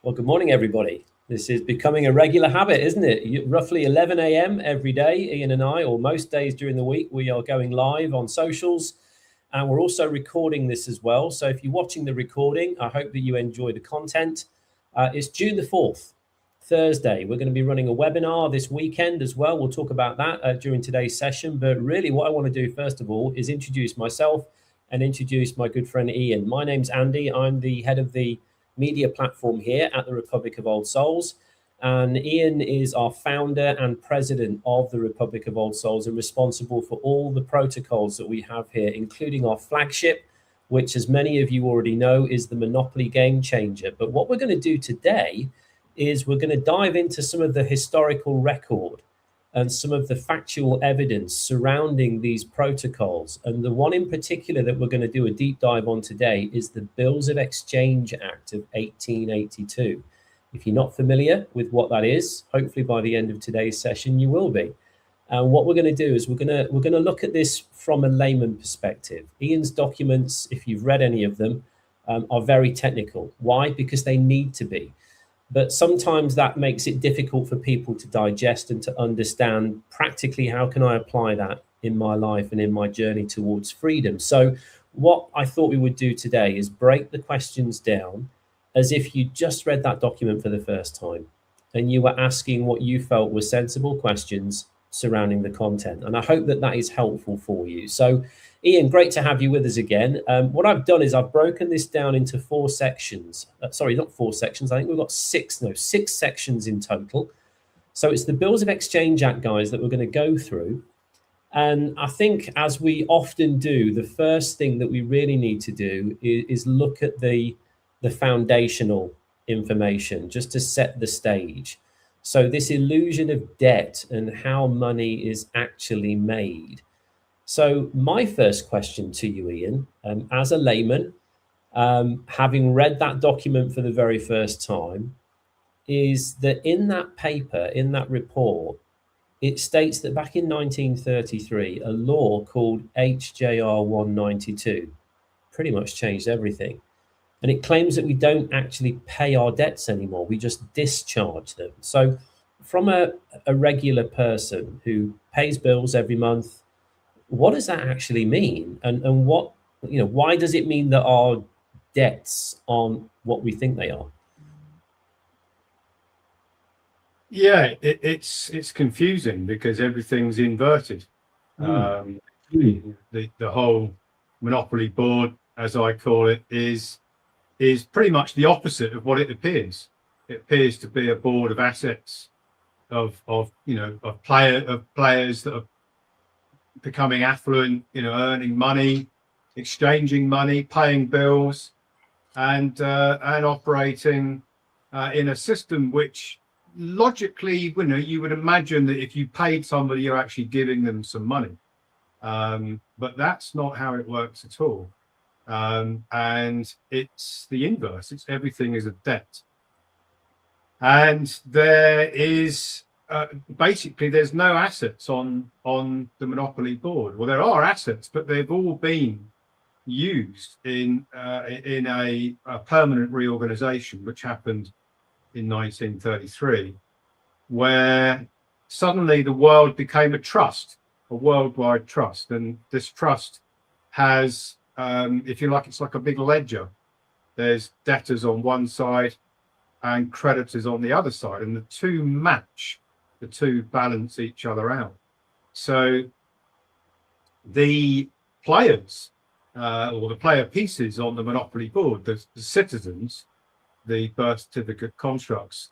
Well, good morning, everybody. This is becoming a regular habit, isn't it? Roughly 11 a.m. every day, Iain and I, or most days during the week, we are going live on socials, and we're also recording this as well. So if you're watching the recording, I hope that you enjoy the content. It's June the 4th, Thursday. We're going to be running a webinar this weekend as well. We'll talk about that during today's session. But really what I want to do, first of all, is introduce myself and introduce my good friend Iain. My name's Andy. I'm the head of the media platform here at the Republic of Old Souls. And Iain is our founder and president of the Republic of Old Souls and responsible for all the protocols that we have here, including our flagship, which, as many of you already know, is the Monopoly Game Changer. But what we're going to do today is we're going to dive into some of the historical record and some of the factual evidence surrounding these protocols. And the one in particular that we're going to do a deep dive on today is the Bills of Exchange Act of 1882. If you're not familiar with what that is, hopefully by the end of today's session you will be. And what we're going to do is we're going to look at this from a layman perspective. Iain's documents, if you've read any of them, are very technical. Why? Because they need to be. But sometimes that makes it difficult for people to digest and to understand practically how can I apply that in my life and in my journey towards freedom. So what I thought we would do today is break the questions down as if you just read that document for the first time and you were asking what you felt were sensible questions surrounding the content. And I hope that that is helpful for you. So Iain, great to have you with us again. What I've done is I've broken this down into 4 sections. Sorry, not 4 sections. I think we've got 6 sections in total. So it's the Bills of Exchange Act, guys, that we're going to go through. And I think, as we often do, the first thing that we really need to do is look at the foundational information just to set the stage. So this illusion of debt and how money is actually made. So my first question to you, Iain, as a layman, having read that document for the very first time, is that in that paper, in that report, it states that back in 1933, a law called HJR 192 pretty much changed everything. And it claims that we don't actually pay our debts anymore. We just discharge them. So from a regular person who pays bills every month, what does that actually mean? And what, why does it mean that our debts aren't what we think they are? Yeah, it's confusing because everything's inverted. The whole monopoly board, as I call it, is pretty much the opposite of what it appears. It appears to be a board of assets of players that are becoming affluent, earning money, exchanging money, paying bills, and operating in a system which logically, you would imagine that if you paid somebody, you're actually giving them some money. But that's not how it works at all. And it's the inverse. It's everything is a debt. And there is basically there's no assets on the monopoly board. Well, there are assets, but they've all been used in a permanent reorganization, which happened in 1933, where suddenly the world became a trust, a worldwide trust. And this trust has, if you like, it's like a big ledger. There's debtors on one side and creditors on the other side, and the two match, the two balance each other out. So the players or the player pieces on the monopoly board, the citizens, the birth certificate constructs,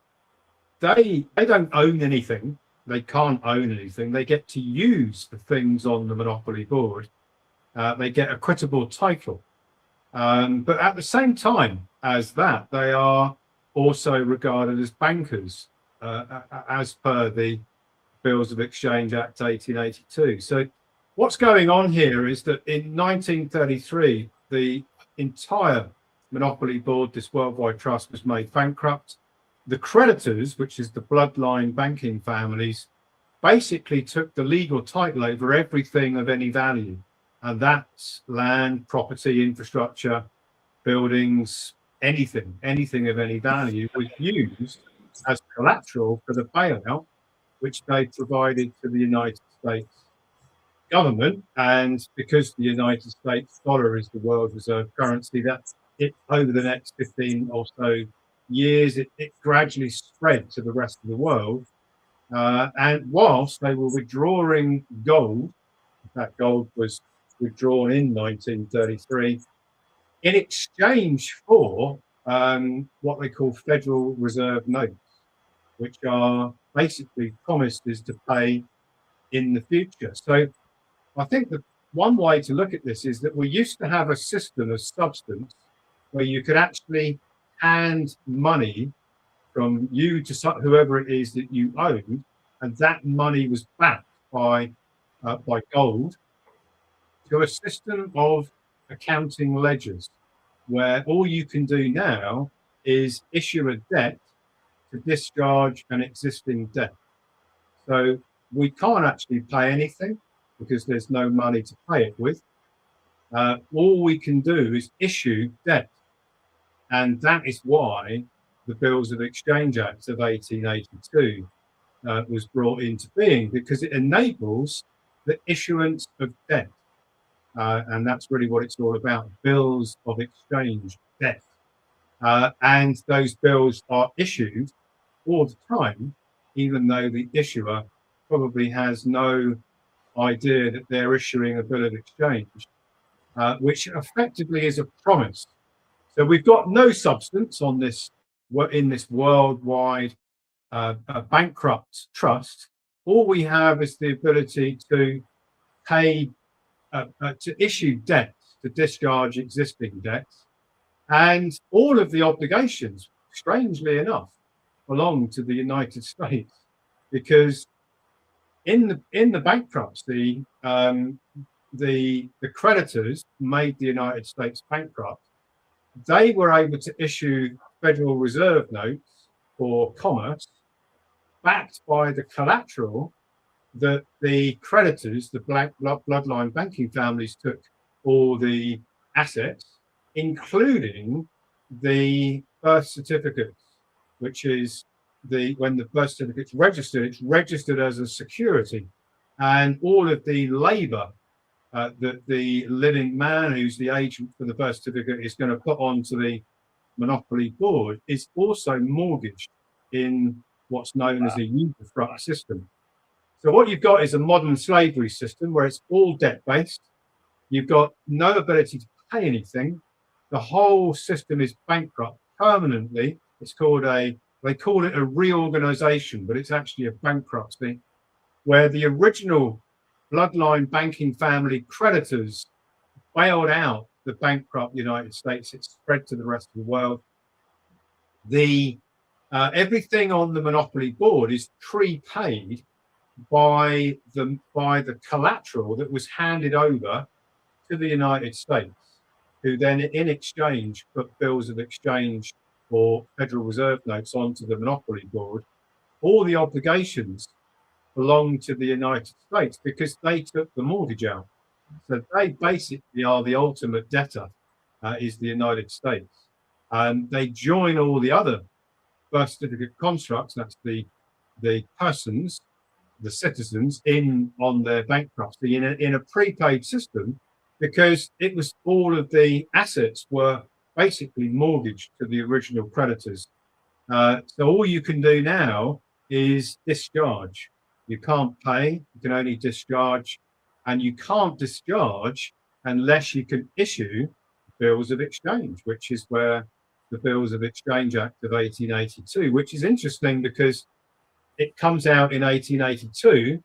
they don't own anything. They can't own anything. They get to use the things on the monopoly board. They get a quittable title. But at the same time as that, they are also regarded as bankers, as per the Bills of Exchange Act 1882. So what's going on here is that in 1933, the entire monopoly board, this worldwide trust, was made bankrupt. The creditors, which is the bloodline banking families, basically took the legal title over everything of any value. And that's land, property, infrastructure, buildings, anything of any value was used as collateral for the bailout, which they provided to the United States government. And because the United States dollar is the world reserve currency, that it over the next 15 or so years, it gradually spread to the rest of the world. And whilst they were withdrawing gold, that gold was withdrawn in 1933, in exchange for what they call Federal Reserve notes, which are basically promises to pay in the future. So I think that one way to look at this is that we used to have a system of substance where you could actually hand money from you to whoever it is that you owed, and that money was backed by gold, to a system of accounting ledgers, where all you can do now is issue a debt to discharge an existing debt. So we can't actually pay anything because there's no money to pay it with. All we can do is issue debt. And that is why the Bills of Exchange Act of 1882 was brought into being, because it enables the issuance of debt. And that's really what it's all about, bills of exchange, debt. And those bills are issued all the time, even though the issuer probably has no idea that they're issuing a bill of exchange, which effectively is a promise. So we've got no substance on this in this worldwide bankrupt trust. All we have is the ability to pay, to issue debts, to discharge existing debts, and all of the obligations, strangely enough, belong to the United States, because in the bankruptcy, the creditors made the United States bankrupt. They were able to issue Federal Reserve notes for commerce, backed by the collateral that the creditors, the bloodline banking families, took all the assets, including the birth certificates, which is when the birth certificate's registered, it's registered as a security, and all of the labor that the living man who's the agent for the birth certificate is going to put onto the monopoly board is also mortgaged in what's known as a usufruct system. So what you've got is a modern slavery system where it's all debt-based. You've got no ability to pay anything. The whole system is bankrupt permanently. It's called they call it a reorganization, but it's actually a bankruptcy, where the original bloodline banking family creditors bailed out the bankrupt United States. It spread to the rest of the world. Everything on the monopoly board is prepaid by the collateral that was handed over to the United States, who then in exchange put bills of exchange or Federal Reserve notes onto the monopoly board. All the obligations belong to the United States because they took the mortgage out. So they basically are the ultimate debtor, is the United States. They join all the other birth certificate constructs, that's the persons, the citizens, in on their bankruptcy in a prepaid system, because it was all of the assets were basically mortgaged to the original creditors. So all you can do now is discharge. You can't pay, you can only discharge, and you can't discharge unless you can issue bills of exchange, which is where the Bills of Exchange Act of 1882, which is interesting because it comes out in 1882,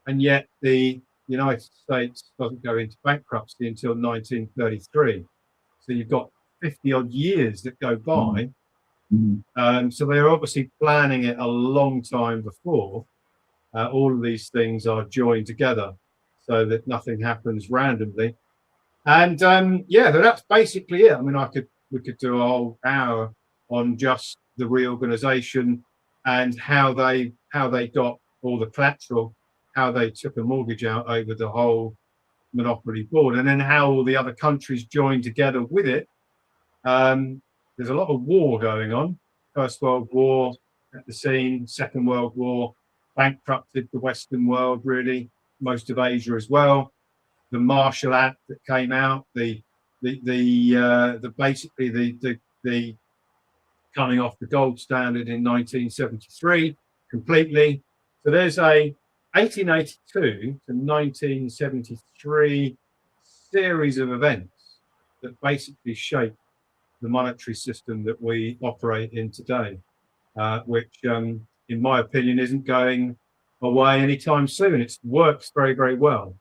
and yet the United States doesn't go into bankruptcy until 1933. So you've got 50 odd years that go by. So they're obviously planning it a long time before. All of these things are joined together so that nothing happens randomly. And yeah, that's basically it. I mean, we could do a whole hour on just the reorganization and how they got all the collateral, how they took a mortgage out over the whole monopoly board, and then how all the other countries joined together with it. The there's a lot of war going on. First World War at the scene, Second World War bankrupted the Western world, really, most of Asia as well. The Marshall Act that came out, the coming off the gold standard in 1973 completely. So there's a 1882 to 1973 series of events that basically shape the monetary system that we operate in today, which, in my opinion, isn't going away anytime soon. It works very, very well.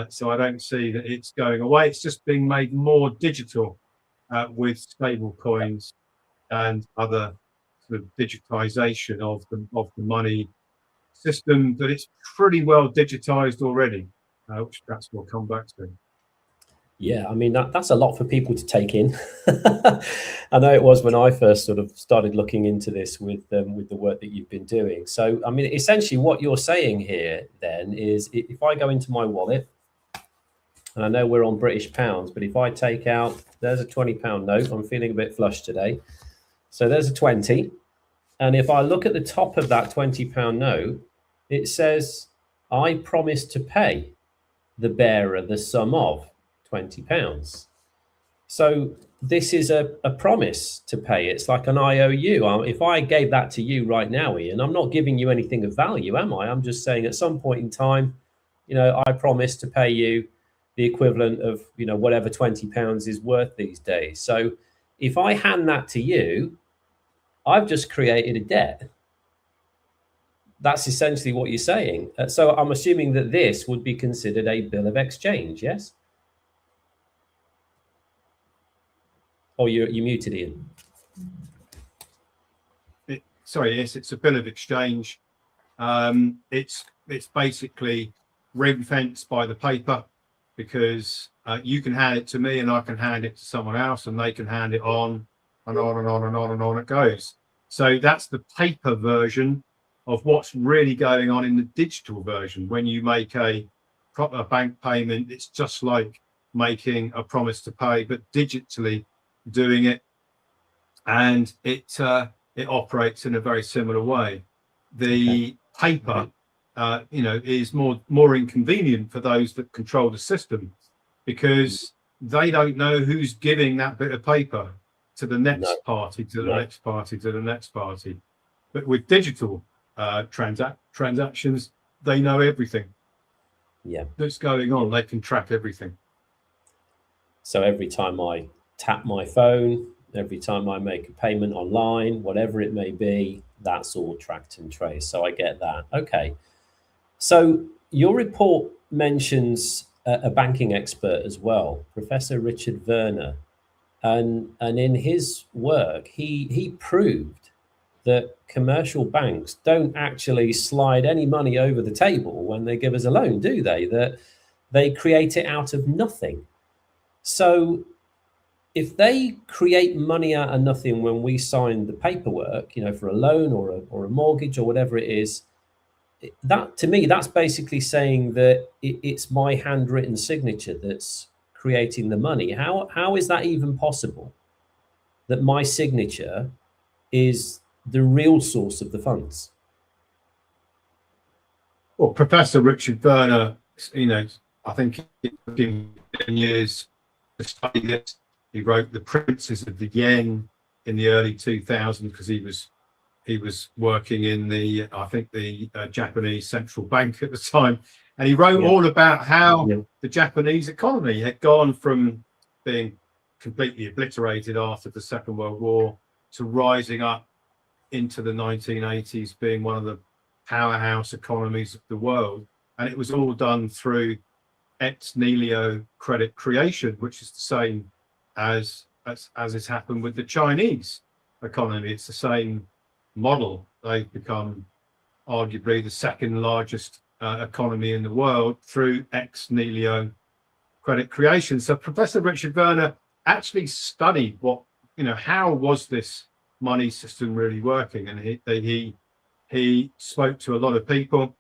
So I don't see that it's going away. It's just being made more digital with stable coins and other sort of digitization of the money system, but it's pretty well digitized already, which perhaps we'll come back to. Yeah, I mean, that's a lot for people to take in. I know it was when I first sort of started looking into this with the work that you've been doing. So, I mean, essentially what you're saying here then is if I go into my wallet, and I know we're on British pounds, but if I take out, there's a £20 note. I'm feeling a bit flush today. So there's a 20. And if I look at the top of that £20 note, it says, I promise to pay the bearer the sum of £20. So this is a promise to pay. It's like an IOU. If I gave that to you right now, Iain, I'm not giving you anything of value, am I? I'm just saying at some point in time, I promise to pay you the equivalent of, whatever £20 is worth these days. So if I hand that to you, I've just created a debt. That's essentially what you're saying. So I'm assuming that this would be considered a bill of exchange, yes? Oh, you're muted, Iain. Sorry, yes, it's a bill of exchange. It's basically ring-fenced by the paper, because you can hand it to me and I can hand it to someone else and they can hand it on and on and on and on and on it goes. So that's the paper version of what's really going on in the digital version. When you make a proper bank payment, it's just like making a promise to pay, but digitally doing it, and it operates in a very similar way. The paper, is more inconvenient for those that control the system, because they don't know who's giving that bit of paper to the next party, to the next party, to the next party. But with digital transactions, they know everything that's going on. They can track everything. So every time I tap my phone, every time I make a payment online, whatever it may be, that's all tracked and traced. So I get that. Okay. So your report mentions a banking expert as well, Professor Richard Werner. And in his work, he proved that commercial banks don't actually slide any money over the table when they give us a loan, do they? That they create it out of nothing. So if they create money out of nothing when we sign the paperwork, for a loan or a mortgage or whatever it is, that to me, that's basically saying that it's my handwritten signature that's creating the money. How is that even possible? That my signature is the real source of the funds? Well, Professor Richard Werner, I think it took him 10 years to study this. He wrote The Princes of the Yen in the early 2000s, because he was working in the Japanese central bank at the time, and he wrote all about how the Japanese economy had gone from being completely obliterated after the Second World War to rising up into the 1980s, being one of the powerhouse economies of the world. And it was all done through ex nihilo credit creation, which is the same as has happened with the Chinese economy. It's the same model. They've become arguably the second largest economy in the world through ex nihilo credit creation. So Professor Richard Werner actually studied how was this money system really working, and he spoke to a lot of people,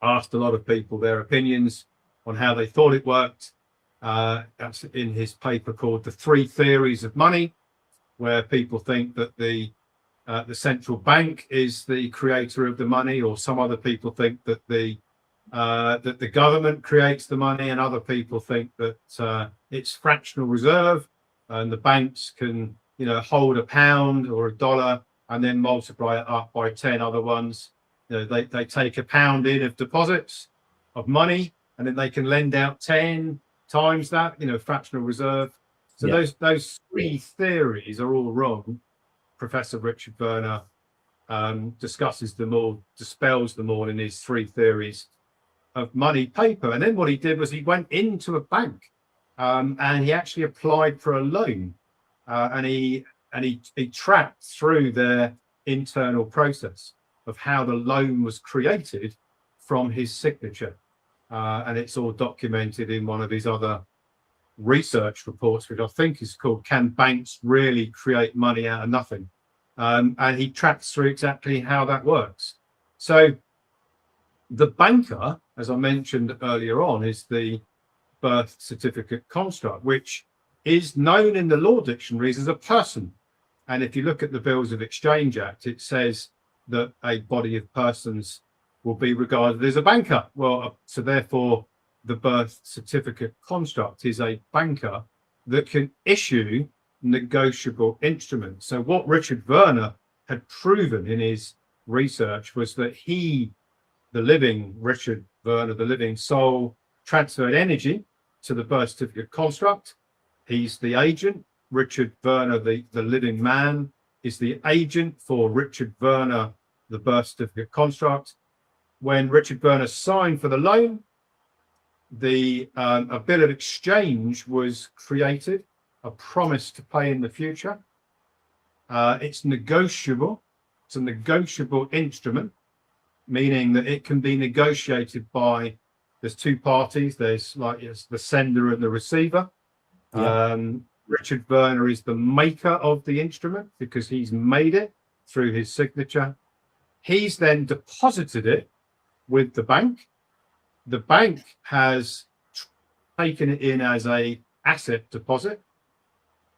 asked a lot of people their opinions on how they thought it worked. That's in his paper called The Three Theories of Money. where people think that the central bank is the creator of the money, or some other people think that the government creates the money, and other people think that it's fractional reserve, and the banks can, hold a pound or a dollar and then multiply it up by 10 other ones. They take a pound in of deposits of money, and then they can lend out 10 times that, fractional reserve. So those three theories are all wrong. Professor Richard Werner discusses them all, dispels them all in his three theories of money paper. And then what he did was he went into a bank and he actually applied for a loan, and he tracked through their internal process of how the loan was created from his signature, and it's all documented in one of his other research reports, which I think is called "Can Banks Really Create Money Out of Nothing?" And he tracks through exactly how that works. So the banker, as I mentioned earlier on, is the birth certificate construct, which is known in the law dictionaries as a person. And if you look at the Bills of Exchange Act, it says that a body of persons will be regarded as a banker. Well, so therefore, the birth certificate construct is a banker that can issue negotiable instruments. So what Richard Werner had proven in his research was that he, the living Richard Werner, the living soul, transferred energy to the birth certificate construct. He's the agent. Richard Werner, the living man, is the agent for Richard Werner, the birth certificate construct. When Richard Werner signed for the loan, a bill of exchange was created, a promise to pay in the future. It's negotiable. It's a negotiable instrument, meaning that it can be negotiated by, there's two parties. There's the sender and the receiver. Richard Werner is the maker of the instrument because he's made it through his signature. He's then deposited it with the bank. The bank has taken it in as a asset deposit.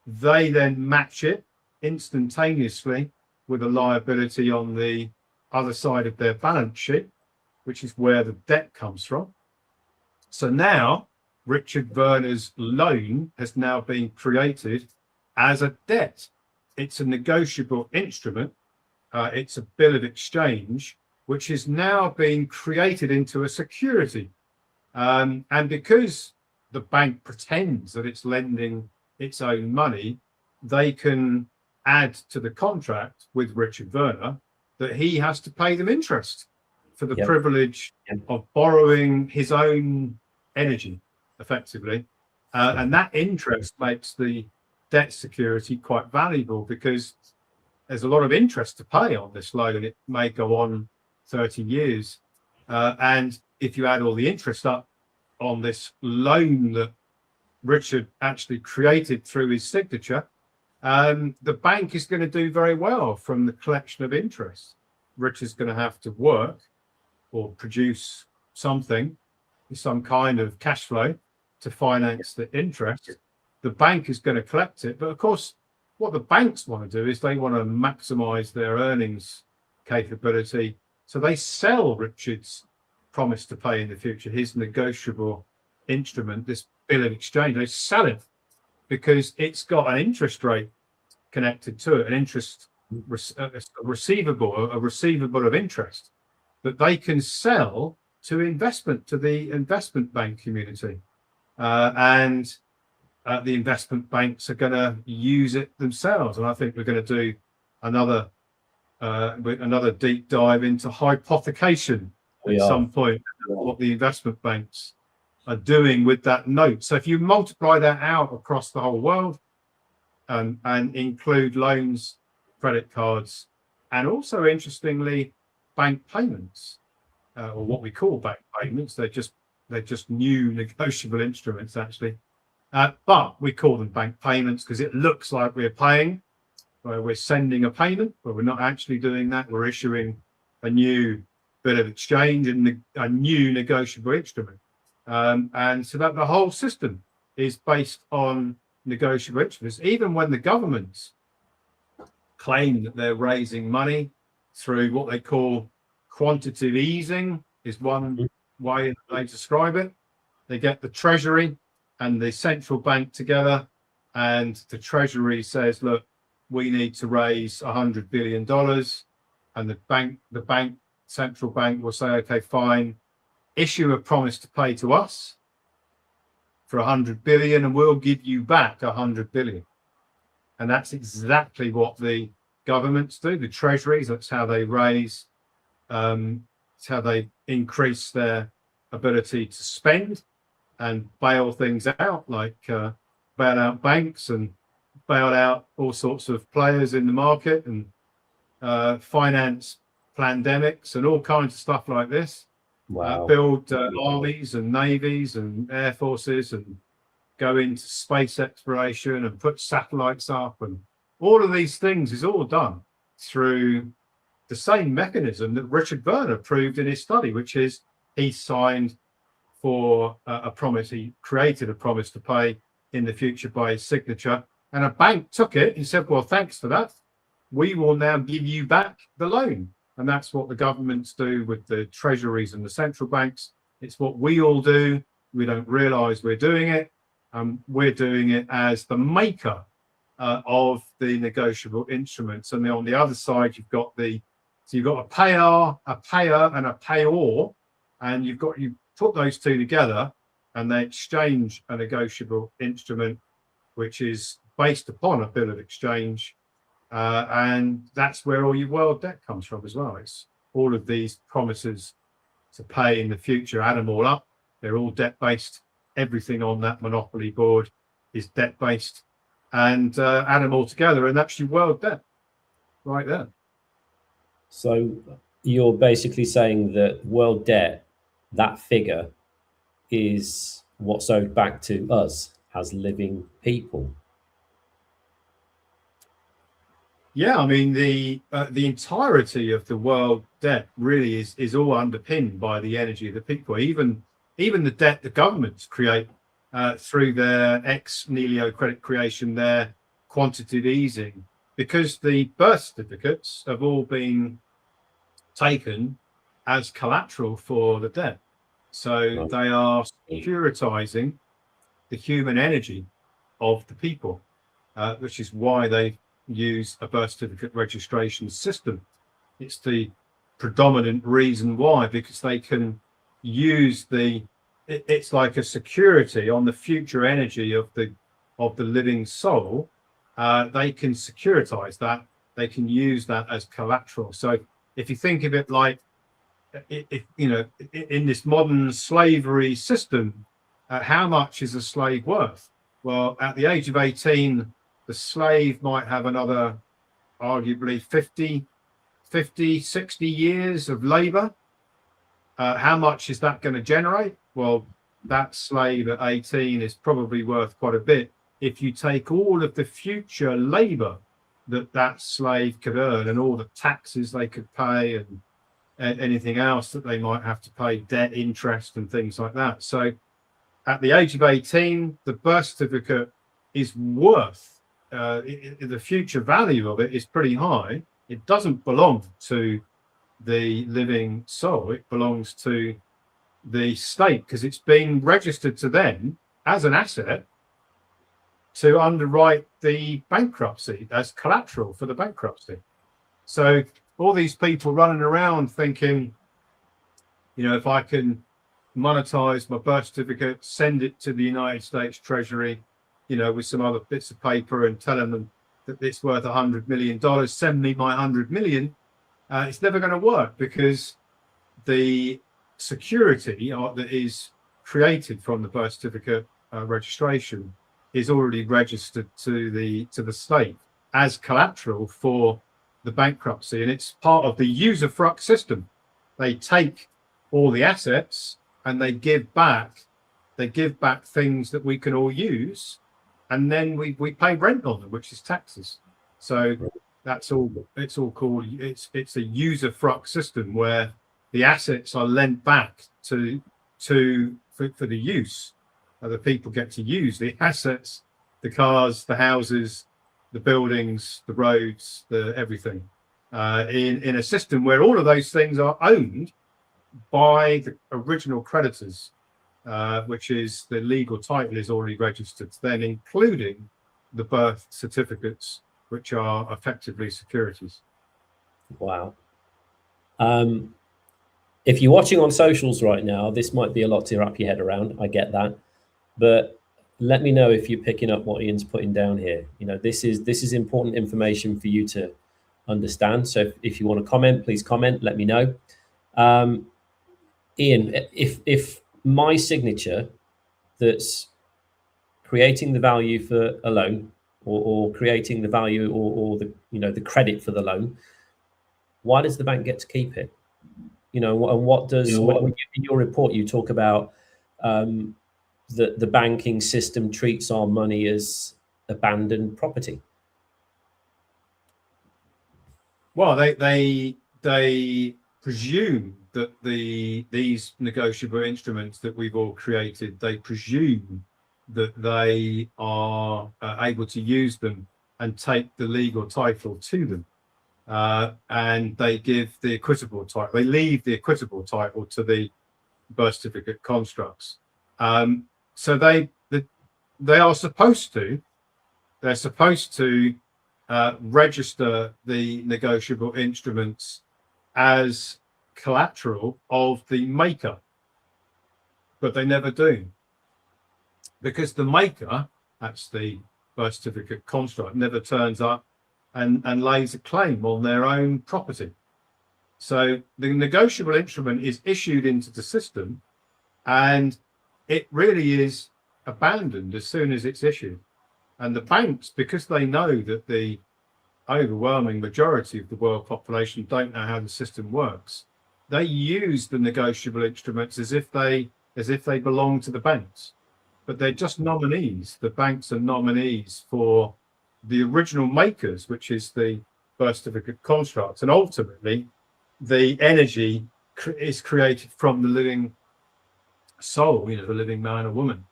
They then match it instantaneously with a liability on the other side of their balance sheet, which is where the debt comes from. So now Richard Werner's loan has now been created as a debt. It's a negotiable instrument. It's a bill of exchange, which is now being created into a security. And because the bank pretends that it's lending its own money, they can add to the contract with Richard Werner that he has to pay them interest for the privilege of borrowing his own energy, effectively. And that interest makes the debt security quite valuable because there's a lot of interest to pay on this loan. It may go on 30 years. And if you add all the interest up on this loan that Richard actually created through his signature, the bank is going to do very well from the collection of interest. Richard's going to have to work or produce something, some kind of cash flow to finance the interest. The bank is going to collect it. But of course, what the banks want to do is they want to maximize their earnings capability. So they sell Richard's promise to pay in the future, his negotiable instrument, this bill of exchange. They sell it because it's got an interest rate connected to it, an interest a receivable of interest that they can sell to the investment bank community, and the investment banks are going to use it themselves. And I think we're going to do another deep dive into hypothecation at some point, what the investment banks are doing with that note. So if you multiply that out across the whole world, and include loans, credit cards, and also interestingly bank payments, or what we call bank payments, they're just new negotiable instruments actually, but we call them bank payments because it looks like we're paying, where we're sending a payment, but we're not actually doing that. We're issuing a new bit of exchange and a new negotiable instrument, and so that the whole system is based on negotiable instruments. Even when the governments claim that they're raising money through what they call quantitative easing, is one way they describe it. They get the Treasury and the central bank together, and the Treasury says, look, we need to raise $100 billion. And the central bank will say, okay, fine, issue a promise to pay to us for 100 billion, and we'll give you back 100 billion. And that's exactly what the governments do, the treasuries. That's how they raise, it's how they increase their ability to spend and bail things out, like bail out banks and bail out all sorts of players in the market, and finance pandemics and all kinds of stuff like this. Wow. Build armies and navies and air forces, and go into space exploration and put satellites up, and all of these things is all done through the same mechanism that Richard Werner proved in his study, which is he signed for a promise. He created a promise to pay in the future by his signature, and a bank took it and said, well, thanks for that, we will now give you back the loan. And that's what the governments do with the treasuries and the central banks. It's what we all do. We don't realize we're doing it. We're doing it as the maker of the negotiable instruments. And then on the other side, you've got a payer, and a payor, and you put those two together, and they exchange a negotiable instrument, which is based upon a bill of exchange. And that's where all your world debt comes from as well. It's all of these promises to pay in the future, add them all up. They're all debt based. Everything on that monopoly board is debt based, and add them all together, and that's your world debt right there. So you're basically saying that world debt, that figure, is what's owed back to us as living people. Yeah, I mean, the entirety of the world debt really is all underpinned by the energy of the people. Even the debt the governments create through their ex-nihilo credit creation, their quantitative easing, because the birth certificates have all been taken as collateral for the debt. So they are securitizing the human energy of the people, which is why they use a birth certificate registration system. It's the predominant reason why, because they can use it's like a security on the future energy of the living soul. They can securitize that. They can use that as collateral. So if you think of it like, in this modern slavery system, how much is a slave worth? Well, at the age of 18, the slave might have another arguably 50, 60 years of labor. How much is that going to generate? Well, that slave at 18 is probably worth quite a bit if you take all of the future labor that slave could earn, and all the taxes they could pay, and anything else that they might have to pay, debt, interest, and things like that. So at the age of 18, the birth certificate is worth, the future value of it is pretty high. It doesn't belong to the living soul. It belongs to the state, because it's being registered to them as an asset to underwrite the bankruptcy, as collateral for the bankruptcy. So all these people running around thinking, if I can monetize my birth certificate, send it to the United States Treasury, with some other bits of paper, and telling them that it's worth $100 million, send me my 100 million. It's never going to work, because the security that is created from the birth certificate registration is already registered to the state as collateral for the bankruptcy, and it's part of the usufruct system. They take all the assets and they give back things that we can all use, and then we pay rent on them, which is taxes. So it's all called, it's a usufruct system where the assets are lent back for the use. The people get to use the assets, the cars, the houses, the buildings, the roads, the everything, in a system where all of those things are owned by the original creditors, which is the legal title is already registered, then including the birth certificates, which are effectively securities. Wow. If you're watching on socials right now, this might be a lot to wrap your head around. I get that, but let me know if you're picking up what Ian's putting down here. You know, this is important information for you to understand. So if you want to comment, please comment. Let me know. Ian, if my signature that's creating the value for a loan, or creating the value, or the the credit for the loan, why does the bank get to keep it? And what does in your report you talk about the banking system treats our money as abandoned property? Well, they presume that these negotiable instruments that we've all created, they presume that they are able to use them and take the legal title to them. And they give the equitable title. They leave the equitable title to the birth certificate constructs. So they are supposed to. They're supposed to register the negotiable instruments as collateral of the maker, but they never do, because the maker, that's the birth certificate construct, never turns up and lays a claim on their own property. So the negotiable instrument is issued into the system, and it really is abandoned as soon as it's issued. And the banks, because they know that the overwhelming majority of the world population don't know how the system works, they use the negotiable instruments as if they belong to the banks, but they're just nominees. The banks are nominees for the original makers, which is the birth certificate construct, and ultimately the energy is created from the living soul, the living man or woman,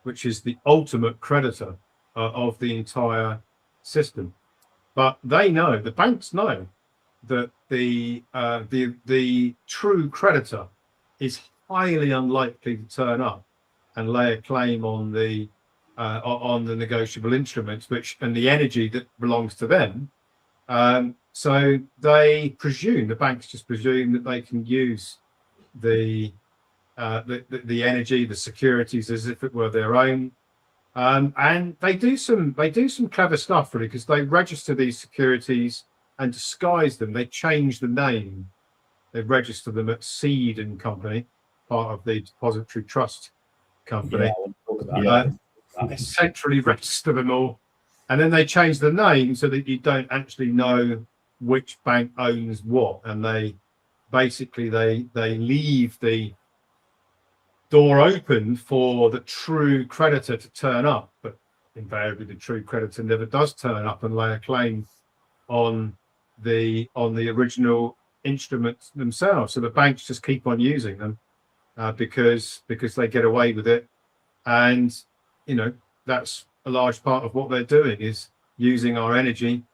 which is the ultimate creditor of the entire system. But they know, the banks know, that the true creditor is highly unlikely to turn up and lay a claim on the negotiable instruments, and the energy that belongs to them. So they presume, the banks just presume, that they can use the energy, the securities, as if it were their own. And they do some clever stuff, really, because they register these securities and disguise them. They change the name. They register them at Seed and Company, part of the Depository Trust Company. Yeah, I want to talk about that. They centrally register them all, and then they change the name so that you don't actually know which bank owns what. And they basically leave the door open for the true creditor to turn up, but invariably the true creditor never does turn up and lay a claim on the original instruments themselves. So the banks just keep on using them because they get away with it. And that's a large part of what they're doing, is using our energy.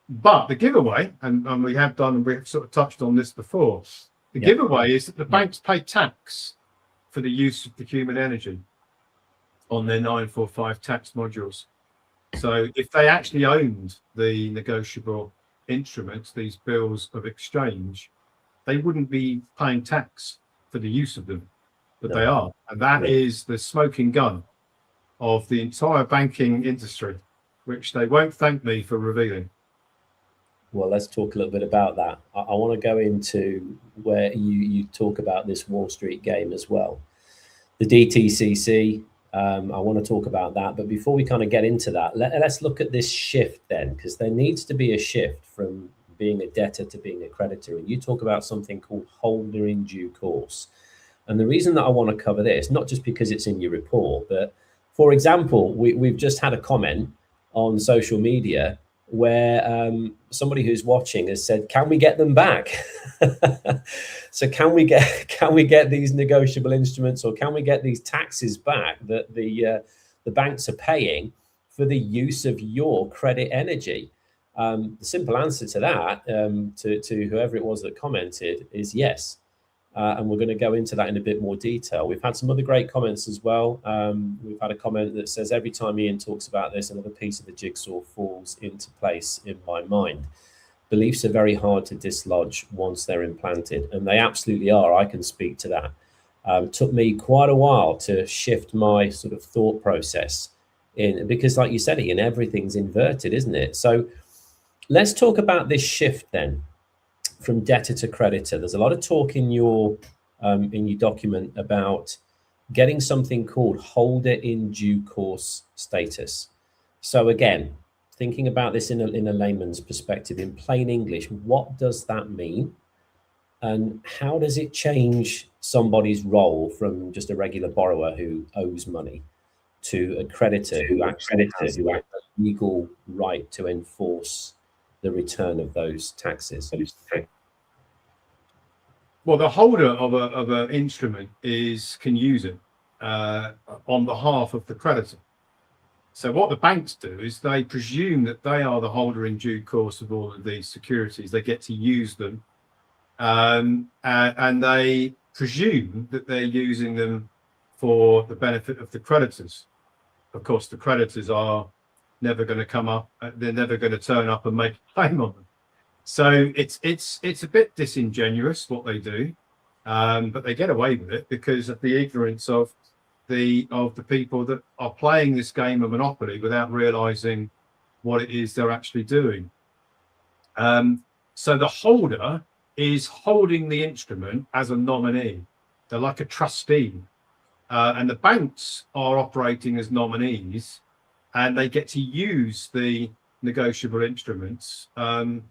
But the giveaway, and we have sort of touched on this before, the giveaway is that the banks pay tax for the use of the human energy on their 945 tax modules. So if they actually owned the negotiable instruments, these bills of exchange, they wouldn't be paying tax for the use of them, but they are. And that is the smoking gun of the entire banking industry, which they won't thank me for revealing. Well, let's talk a little bit about that. I want to go into where you talk about this Wall Street game as well. The DTCC, I want to talk about that. But before we kind of get into that, let's look at this shift then, because there needs to be a shift from being a debtor to being a creditor. And you talk about something called holder in due course. And the reason that I want to cover this, not just because it's in your report, but for example, we've just had a comment on social media where somebody who's watching has said, "Can we get them back?" So can we get these negotiable instruments, or can we get these taxes back that the banks are paying for the use of your credit energy? The simple answer to that, to whoever it was that commented, is yes. And we're going to go into that in a bit more detail. We've had some other great comments as well. We've had a comment that says, every time Iain talks about this, another piece of the jigsaw falls into place in my mind. Beliefs are very hard to dislodge once they're implanted, and they absolutely are. I can speak to that. It took me quite a while to shift my sort of thought process in, because like you said, Iain, everything's inverted, isn't it? So let's talk about this shift then from debtor to creditor. There's a lot of talk in your document about getting something called holder in due course status. So again, thinking about this in a layman's perspective, in plain English, what does that mean? And how does it change somebody's role from just a regular borrower who owes money to a creditor who actually has a legal right to enforce the return of those taxes? Well, the holder of an instrument can use it on behalf of the creditor. So what the banks do is they presume that they are the holder in due course of all of these securities. They get to use them, and they presume that they're using them for the benefit of the creditors. Of course, the creditors are never going to come up. They're never going to turn up and make a claim on them. So it's a bit disingenuous what they do, but they get away with it because of the ignorance of the people that are playing this game of Monopoly without realizing what it is they're actually doing. So the holder is holding the instrument as a nominee. They're like a trustee, and the banks are operating as nominees, and they get to use the negotiable instruments for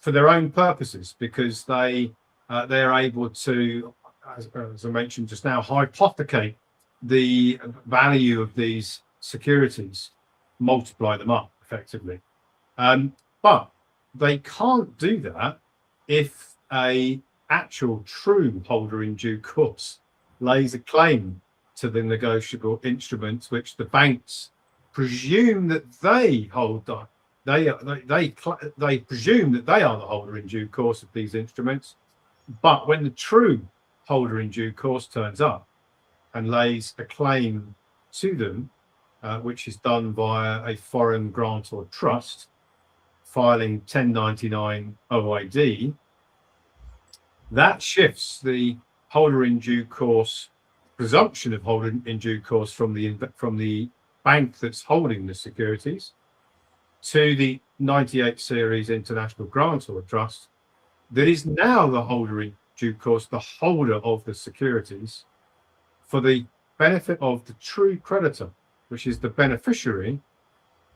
their own purposes, because they're able to, as I mentioned just now, hypothecate the value of these securities, multiply them up effectively. But they can't do that if a actual true holder in due course lays a claim to the negotiable instruments, which the banks presume that they hold. They presume that they are the holder in due course of these instruments. But when the true holder in due course turns up and lays a claim to them, which is done via a foreign grant or trust, filing 1099 OID, that shifts the holder in due course, presumption of holder in due course from the bank that's holding the securities to the 98 series international grant or trust that is now the holder in due course, the holder of the securities, for the benefit of the true creditor, which is the beneficiary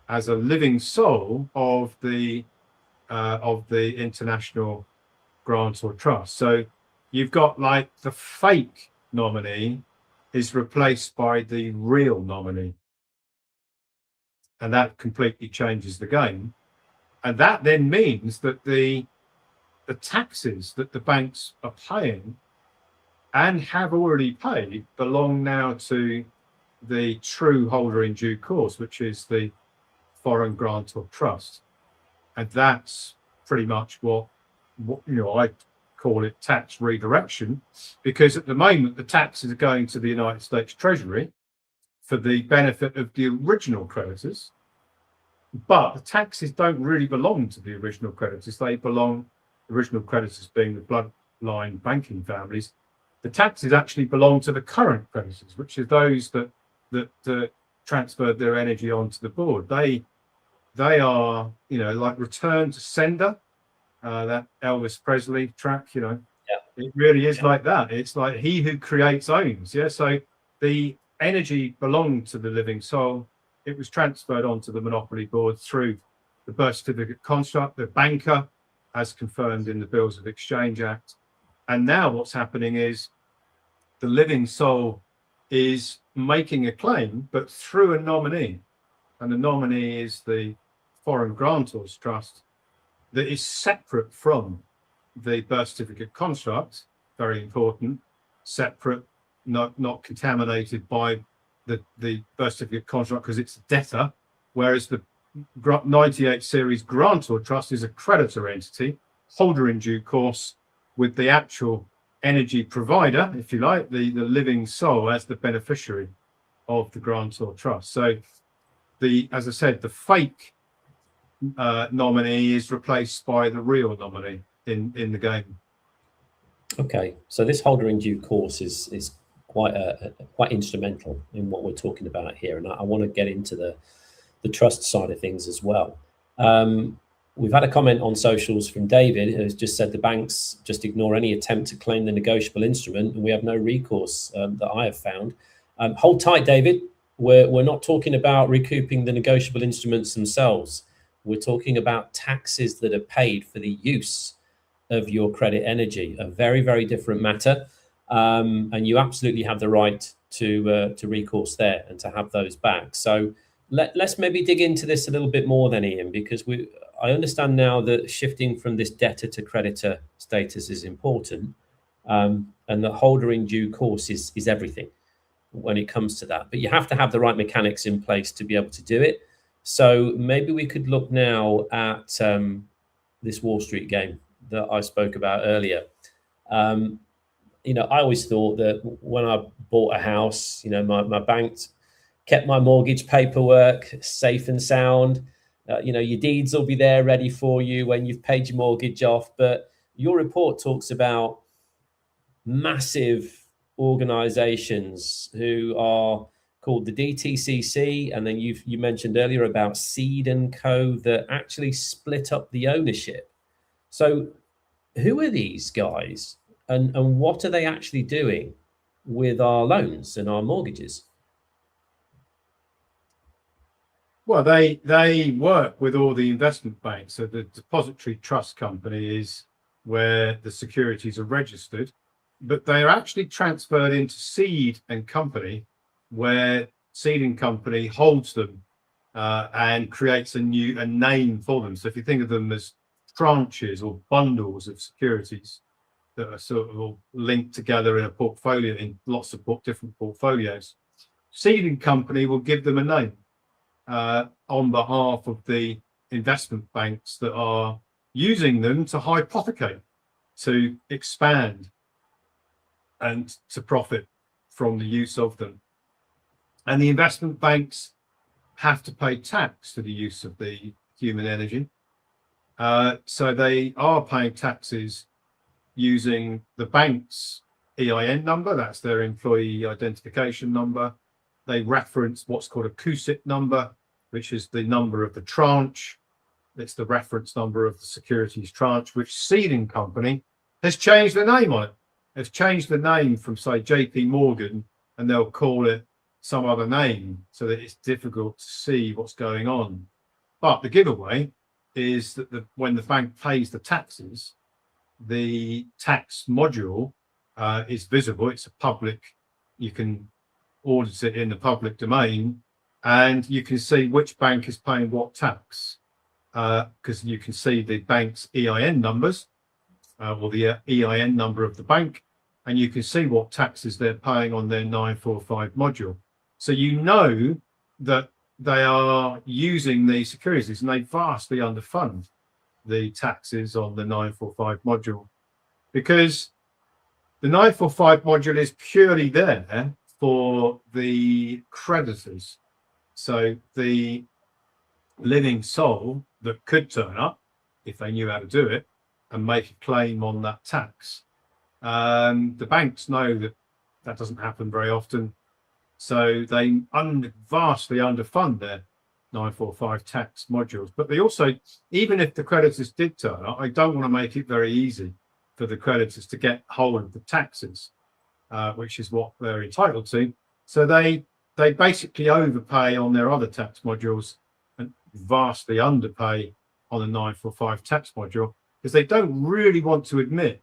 as a living soul of the international grant or trust. So you've got, like, the fake nominee is replaced by the real nominee, and that completely changes the game. And that then means that the taxes that the banks are paying and have already paid belong now to the true holder in due course, which is the foreign grant or trust. And that's pretty much what I call it tax redirection, because at the moment the taxes are going to the United States Treasury for the benefit of the original creditors, but the taxes don't really belong to the original creditors. They belong, original creditors being the bloodline banking families, the taxes actually belong to the current creditors, which are those that transferred their energy onto the board. They are, like Return to Sender, that Elvis Presley track, Yeah. It really is like that. It's like he who creates owns. Yeah. So the energy belonged to the living soul. It was transferred onto the monopoly board through the birth certificate construct, the banker, as confirmed in the Bills of Exchange Act. And now what's happening is the living soul is making a claim, but through a nominee. And the nominee is the foreign grantors trust that is separate from the birth certificate construct, very important, separate, not contaminated by the birth certificate contract because it's a debtor, whereas the 98 series grantor trust is a creditor entity, holder in due course, with the actual energy provider, if you like, the living soul as the beneficiary of the grantor trust. So as I said, the fake nominee is replaced by the real nominee in the game. Okay, so this holder in due course is quite quite instrumental in what we're talking about here, and I want to get into the trust side of things as well. We've had a comment on socials from David, who's just said the banks just ignore any attempt to claim the negotiable instrument, and we have no recourse that I have found. Hold tight, David. We're not talking about recouping the negotiable instruments themselves. We're talking about taxes that are paid for the use of your credit energy, a very, very different matter. And you absolutely have the right to recourse there and to have those back. So let's maybe dig into this a little bit more then, Iain, because I understand now that shifting from this debtor to creditor status is important, and the holder in due course is everything when it comes to that. But you have to have the right mechanics in place to be able to do it. So maybe we could look now at this Wall Street game that I spoke about earlier. I always thought that when I bought a house, my bank kept my mortgage paperwork safe and sound. Your deeds will be there ready for you when you've paid your mortgage off. But your report talks about massive organizations who are called the DTCC, and then you mentioned earlier about Seed and Co. that actually split up the ownership. So who are these guys, and what are they actually doing with our loans and our mortgages? Well, they work with all the investment banks. So the depository trust company is where the securities are registered, but they are actually transferred into Seed and Company, where Seed and Company holds them and creates a name for them. So if you think of them as tranches or bundles of securities that are sort of all linked together in a portfolio, in lots of different portfolios, Seed and Company will give them a name on behalf of the investment banks that are using them to hypothecate, to expand, and to profit from the use of them. And the investment banks have to pay tax for the use of the human energy. So they are paying taxes using the bank's EIN number, that's their employee identification number. They reference what's called a CUSIP number, which is the number of the tranche. It's the reference number of the securities tranche, which Seed and Company has changed the name on it. It's changed the name from, say, JP Morgan, and they'll call it some other name so that it's difficult to see what's going on. But the giveaway is that when the bank pays the taxes, the tax module is visible. It's a public, you can audit it in the public domain, and you can see which bank is paying what tax, because you can see the bank's EIN numbers, or the EIN number of the bank, and you can see what taxes they're paying on their 945 module. So you know that they are using these securities, and they vastly underfund the taxes on the 945 module, because the 945 module is purely there for the creditors. So the living soul that could turn up, if they knew how to do it, and make a claim on that tax. The banks know that doesn't happen very often. So they vastly underfund their 945 tax modules. But they also, even if the creditors did turn up, I don't want to make it very easy for the creditors to get hold of the taxes, which is what they're entitled to. So they basically overpay on their other tax modules and vastly underpay on the 945 tax module, because they don't really want to admit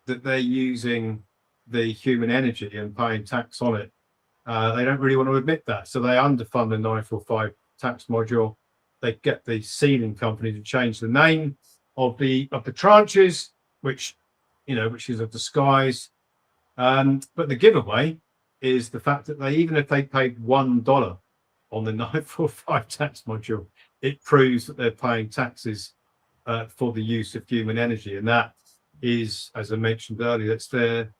that they're using the human energy and paying tax on it. They don't really want to admit that. So they underfund the 945 tax module. They get the Seed and Company to change the name of the tranches, which is a disguise. But the giveaway is the fact that even if they paid $1 on the 945 tax module, it proves that they're paying taxes for the use of human energy. And that is, as I mentioned earlier, that's their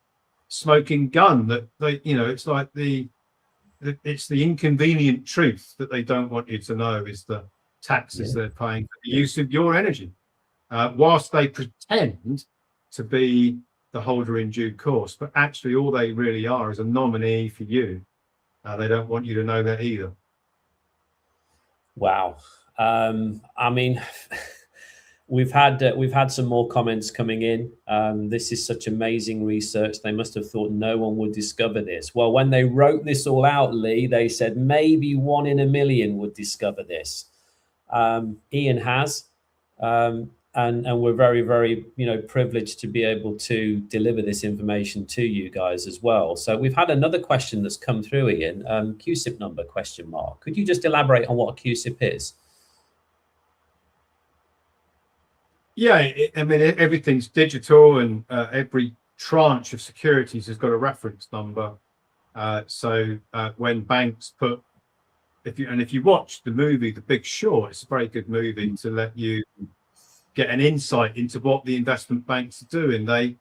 smoking gun. That they, it's like it's the inconvenient truth that they don't want you to know is the taxes they're paying for the use of your energy, whilst they pretend to be the holder in due course, but actually all they really are is a nominee for you. They don't want you to know that either. Wow. I mean, we've had some more comments coming in. This is such amazing research. They must have thought no one would discover this. Well, when they wrote this all out, Lee, they said maybe 1 in a million would discover this. Iain has, and we're very, very, privileged to be able to deliver this information to you guys as well. So we've had another question that's come through, Iain. QSIP number ? Could you just elaborate on what a QSIP is? Yeah, I mean, everything's digital, and every tranche of securities has got a reference number. So when banks put, if you watch the movie The Big Short, it's a very good movie to let you get an insight into what the investment banks are doing. They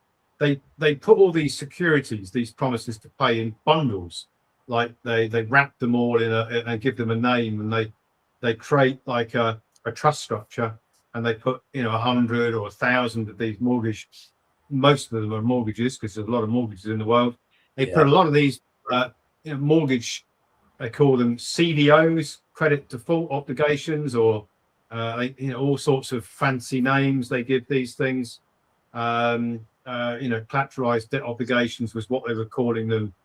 put all these securities, these promises to pay, in bundles. Like they wrap them all in and give them a name, and they create like a trust structure. And they put 100 or 1,000 of these mortgages. Most of them are mortgages, because there's a lot of mortgages in the world. They put a lot of these mortgage, they call them CDOs, credit default obligations, or all sorts of fancy names they give these things. Collateralized debt obligations was what they were calling them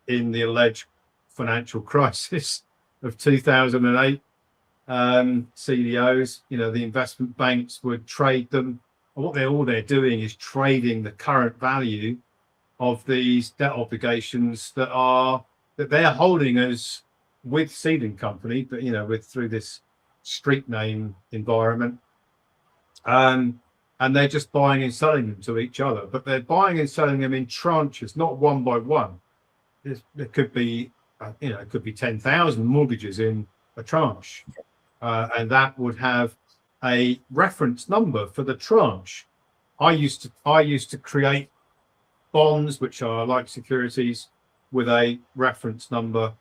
in the alleged financial crisis of 2008. CDOs, the investment banks would trade them. And what they're doing is trading the current value of these debt obligations that they're holding as with seeding company, but through this street name environment. And they're just buying and selling them to each other, but they're buying and selling them in tranches, not one by one. There could be, it could be 10,000 mortgages in a tranche. And that would have a reference number for the tranche. I used to create bonds, which are like securities, with a reference number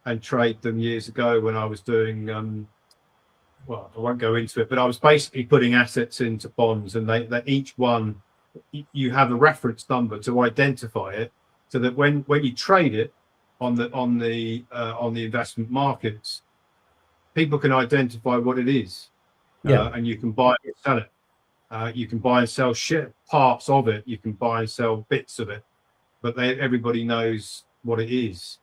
and trade them years ago when I was doing, well, I won't go into it, but I was basically putting assets into bonds, and they each one, you have a reference number to identify it, so that when you trade it on the investment markets, people can identify what it is, and you can buy and sell it. You can buy and sell parts of it. You can buy and sell bits of it, but everybody knows what it is.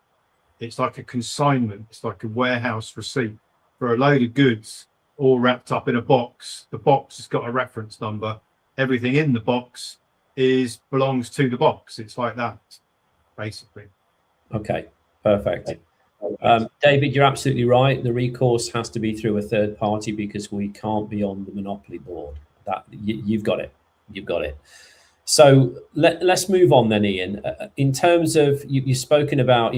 It's like a consignment. It's like a warehouse receipt for a load of goods, all wrapped up in a box. The box has got a reference number. Everything in the box belongs to the box. It's like that, basically. Okay, perfect. David, you're absolutely right. The recourse has to be through a third party, because we can't be on the monopoly board. That you've got it. You've got it. So let's move on then, Iain. In terms of you've spoken about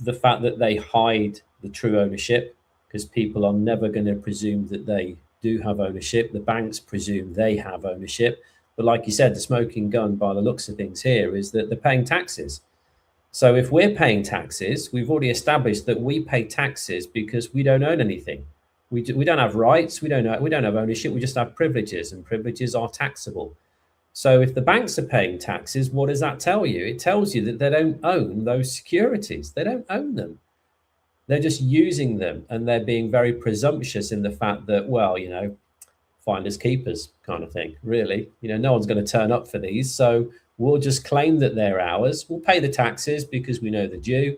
the fact that they hide the true ownership, because people are never going to presume that they do have ownership. The banks presume they have ownership, but like you said, the smoking gun by the looks of things here is that they're paying taxes. So if we're paying taxes, we've already established that we pay taxes because we don't own anything. We don't have rights. We don't have ownership. We just have privileges, and privileges are taxable. So if the banks are paying taxes, what does that tell you? It tells you that they don't own those securities. They don't own them. They're just using them, and they're being very presumptuous in the fact that, well, finders keepers kind of thing, really. No one's going to turn up for these. So we'll just claim that they're ours. We'll pay the taxes because we know they're due.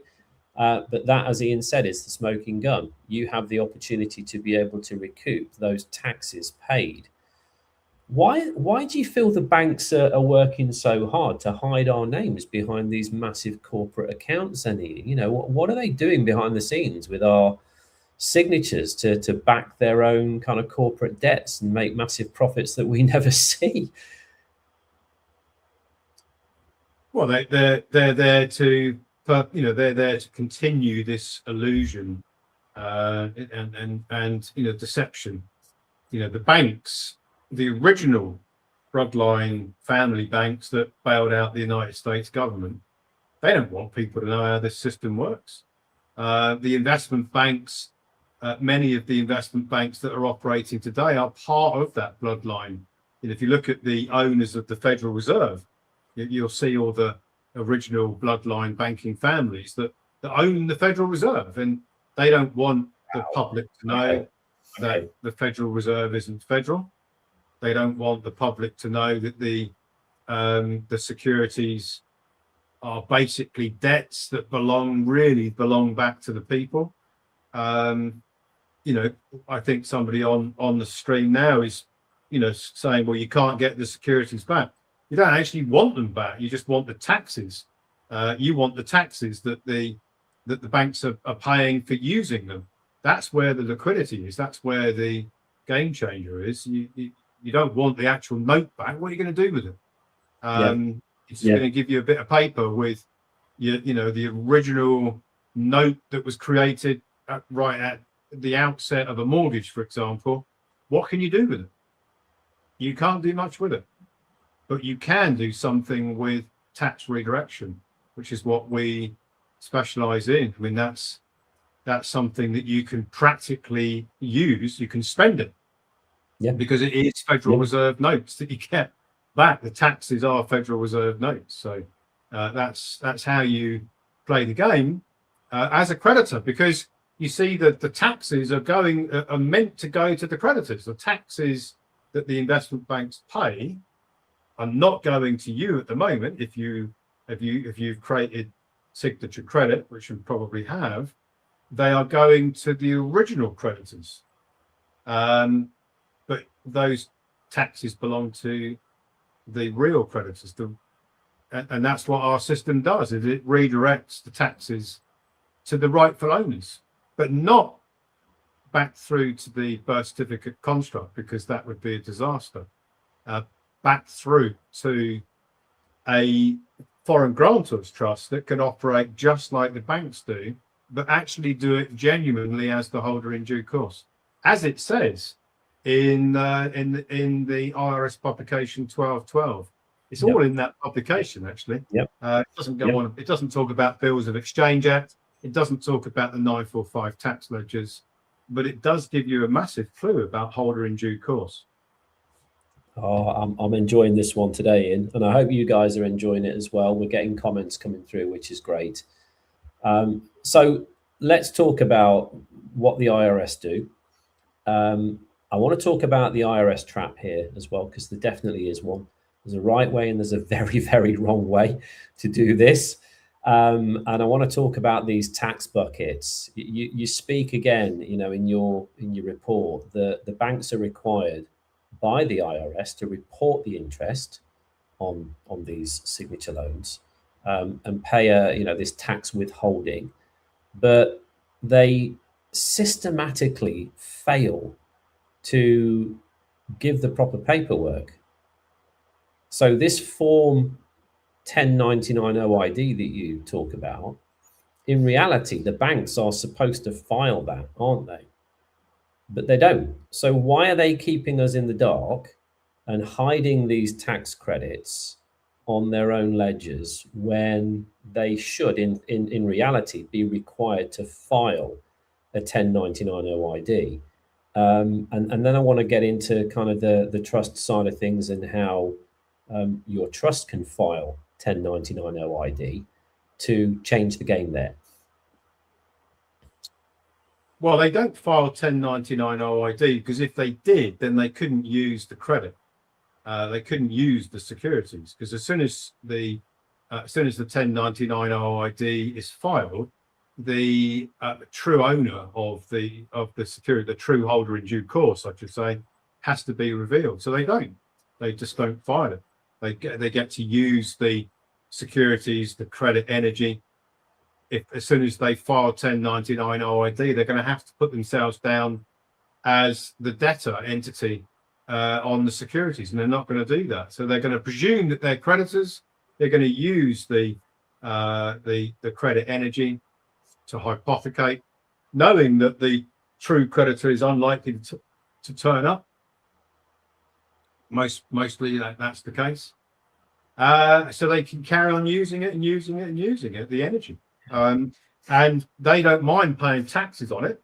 But that, as Iain said, is the smoking gun. You have the opportunity to be able to recoup those taxes paid. Why do you feel the banks are working so hard to hide our names behind these massive corporate accounts, Iain? What are they doing behind the scenes with our signatures to back their own kind of corporate debts and make massive profits that we never see? Well, they're there to they're there to continue this illusion and deception. The banks, the original bloodline family banks that bailed out the United States government, they don't want people to know how this system works. The investment banks, many of the investment banks that are operating today are part of that bloodline. If you look at the owners of the Federal Reserve, you'll see all the original bloodline banking families that own the Federal Reserve, and they don't want the public to know that the Federal Reserve isn't federal. They don't want the public to know that the securities are basically debts that belong back to the people. I think somebody on the stream now is, saying, well, you can't get the securities back. You don't actually want them back. You just want the taxes. You want the taxes that the banks are paying for using them. That's where the liquidity is. That's where the game changer is. You don't want the actual note back. What are you going to do with it? It's going to give you a bit of paper with, the original note that was created right at the outset of a mortgage, for example. What can you do with it? You can't do much with it, but you can do something with tax redirection, which is what we specialize in. I mean, that's something that you can practically use. You can spend it, because it is Federal Reserve notes that you get back. The taxes are Federal Reserve notes, so that's how you play the game as a creditor, because you see that the taxes are meant to go to the creditors. The taxes that the investment banks pay are not going to you at the moment. If you've created signature credit, which you probably have, they are going to the original creditors. But those taxes belong to the real creditors. And that's what our system does, is it redirects the taxes to the rightful owners, but not back through to the birth certificate construct, because that would be a disaster. Back through to a foreign grantors trust that can operate just like the banks do, but actually do it genuinely as the holder in due course, as it says in the IRS publication 1212. It's all in that publication, actually. It doesn't go on. It doesn't talk about Bills of Exchange Act. It doesn't talk about the 945 tax ledgers, but it does give you a massive clue about holder in due course. Oh, I'm enjoying this one today, Ian, and I hope you guys are enjoying it as well. We're getting comments coming through, which is great. So let's talk about what the IRS do. I want to talk about the IRS trap here as well, because there definitely is one. There's a right way and there's a very, very wrong way to do this. And I want to talk about these tax buckets. You speak again, in your report, the banks are required by the IRS to report the interest on these signature loans and pay this tax withholding, but they systematically fail to give the proper paperwork. So this form 1099 OID that you talk about, in reality, the banks are supposed to file that, aren't they? But they don't. So why are they keeping us in the dark and hiding these tax credits on their own ledgers when they should, in reality, be required to file a 1099 OID? And then I want to get into kind of the trust side of things and how your trust can file 1099 OID to change the game there. Well, they don't file 1099 OID because if they did, then they couldn't use the credit. They couldn't use the securities, because as soon as the 1099 OID is filed, the true owner of the security, the true holder in due course, I should say, has to be revealed. So they don't. They just don't file it. They get to use the securities, the credit energy. As soon as they file 1099 OID, they're going to have to put themselves down as the debtor entity on the securities, and they're not going to do that. So they're going to presume that they're creditors. They're going to use the the credit energy to hypothecate, knowing that the true creditor is unlikely to turn up. Mostly that's the case. So they can carry on using it, the energy. And they don't mind paying taxes on it,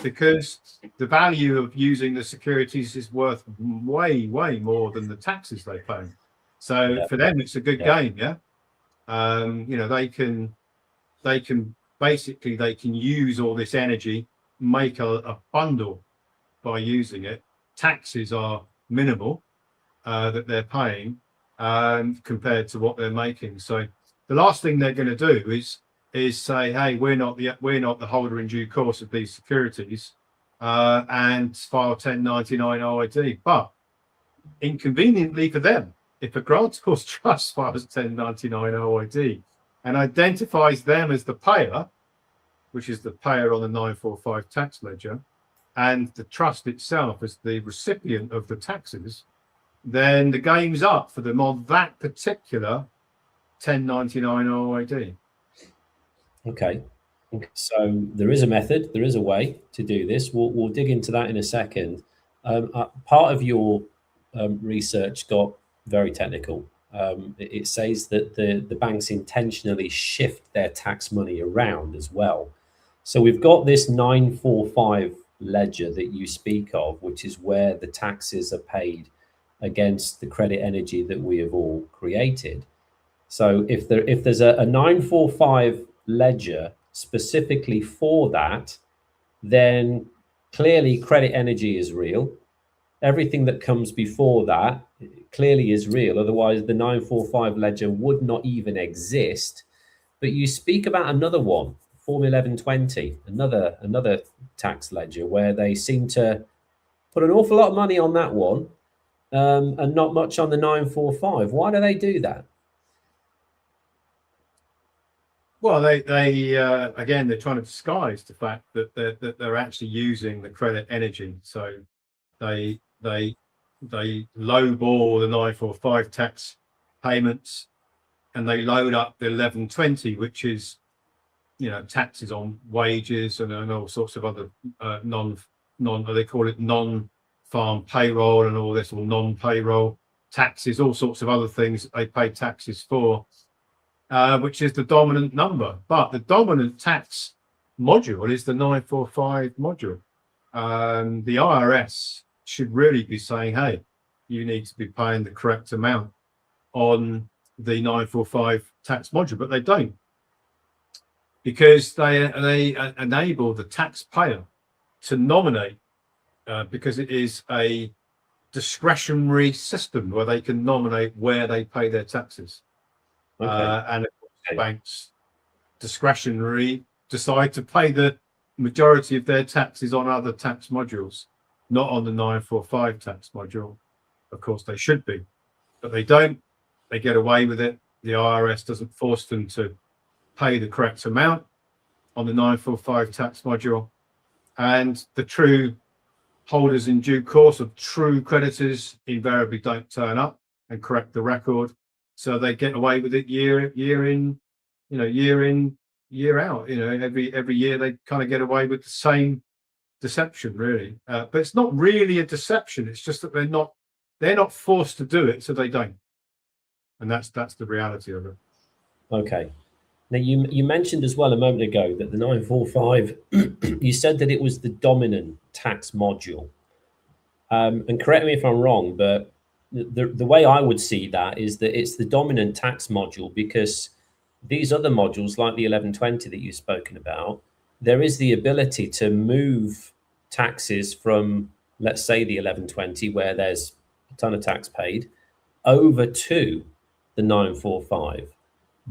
because the value of using the securities is worth way more than the taxes they pay. So for them, it's a good game. They can use all this energy, make a bundle by using it. Taxes are minimal that they're paying compared to what they're making. So the last thing they're going to do is say, hey, we're not the holder in due course of these securities, and file 1099 OID. But inconveniently for them, if a grantor trust files 1099 OID and identifies them as the payer, which is the payer on the 945 tax ledger, and the trust itself as the recipient of the taxes, then the game's up for them on that particular 1099 OID. Okay. So there is a method, there is a way to do this. We'll dig into that in a second. Part of your research got very technical. It says that the banks intentionally shift their tax money around as well. So we've got this 945 ledger that you speak of, which is where the taxes are paid against the credit energy that we have all created. So if there's a 945 ledger specifically for that, then clearly credit energy is real. Everything that comes before that clearly is real. Otherwise, the 945 ledger would not even exist. But you speak about another one, Form 1120, another tax ledger, where they seem to put an awful lot of money on that one, and not much on the 945. Why do they do that? Well, they again, they're trying to disguise the fact that they're actually using the credit energy. So they lowball the 945 tax payments, and they load up the 1120, which is, taxes on wages and all sorts of other they call it non-farm payroll and all this, or non-payroll taxes, all sorts of other things that they pay taxes for. Which is the dominant number, but the dominant tax module is the 945 module. The IRS should really be saying, hey, you need to be paying the correct amount on the 945 tax module, but they don't, because they enable the taxpayer to nominate, because it is a discretionary system where they can nominate where they pay their taxes. Okay. And of course, banks discretionary decide to pay the majority of their taxes on other tax modules, not on the 945 tax module. Of course, they should be, but they don't. They get away with it. The IRS doesn't force them to pay the correct amount on the 945 tax module. And the true holders in due course of true creditors invariably don't turn up and correct the record. So they get away with it year in, year out. Every year they kind of get away with the same deception, really. But it's not really a deception. It's just that they're not forced to do it, so they don't. And that's the reality of it. Okay. Now you mentioned as well a moment ago that the 945, you said that it was the dominant tax module. And correct me if I'm wrong, but the way I would see that is that it's the dominant tax module, because these other modules, like the 1120 that you've spoken about, there is the ability to move taxes from, let's say, the 1120, where there's a ton of tax paid, over to the 945.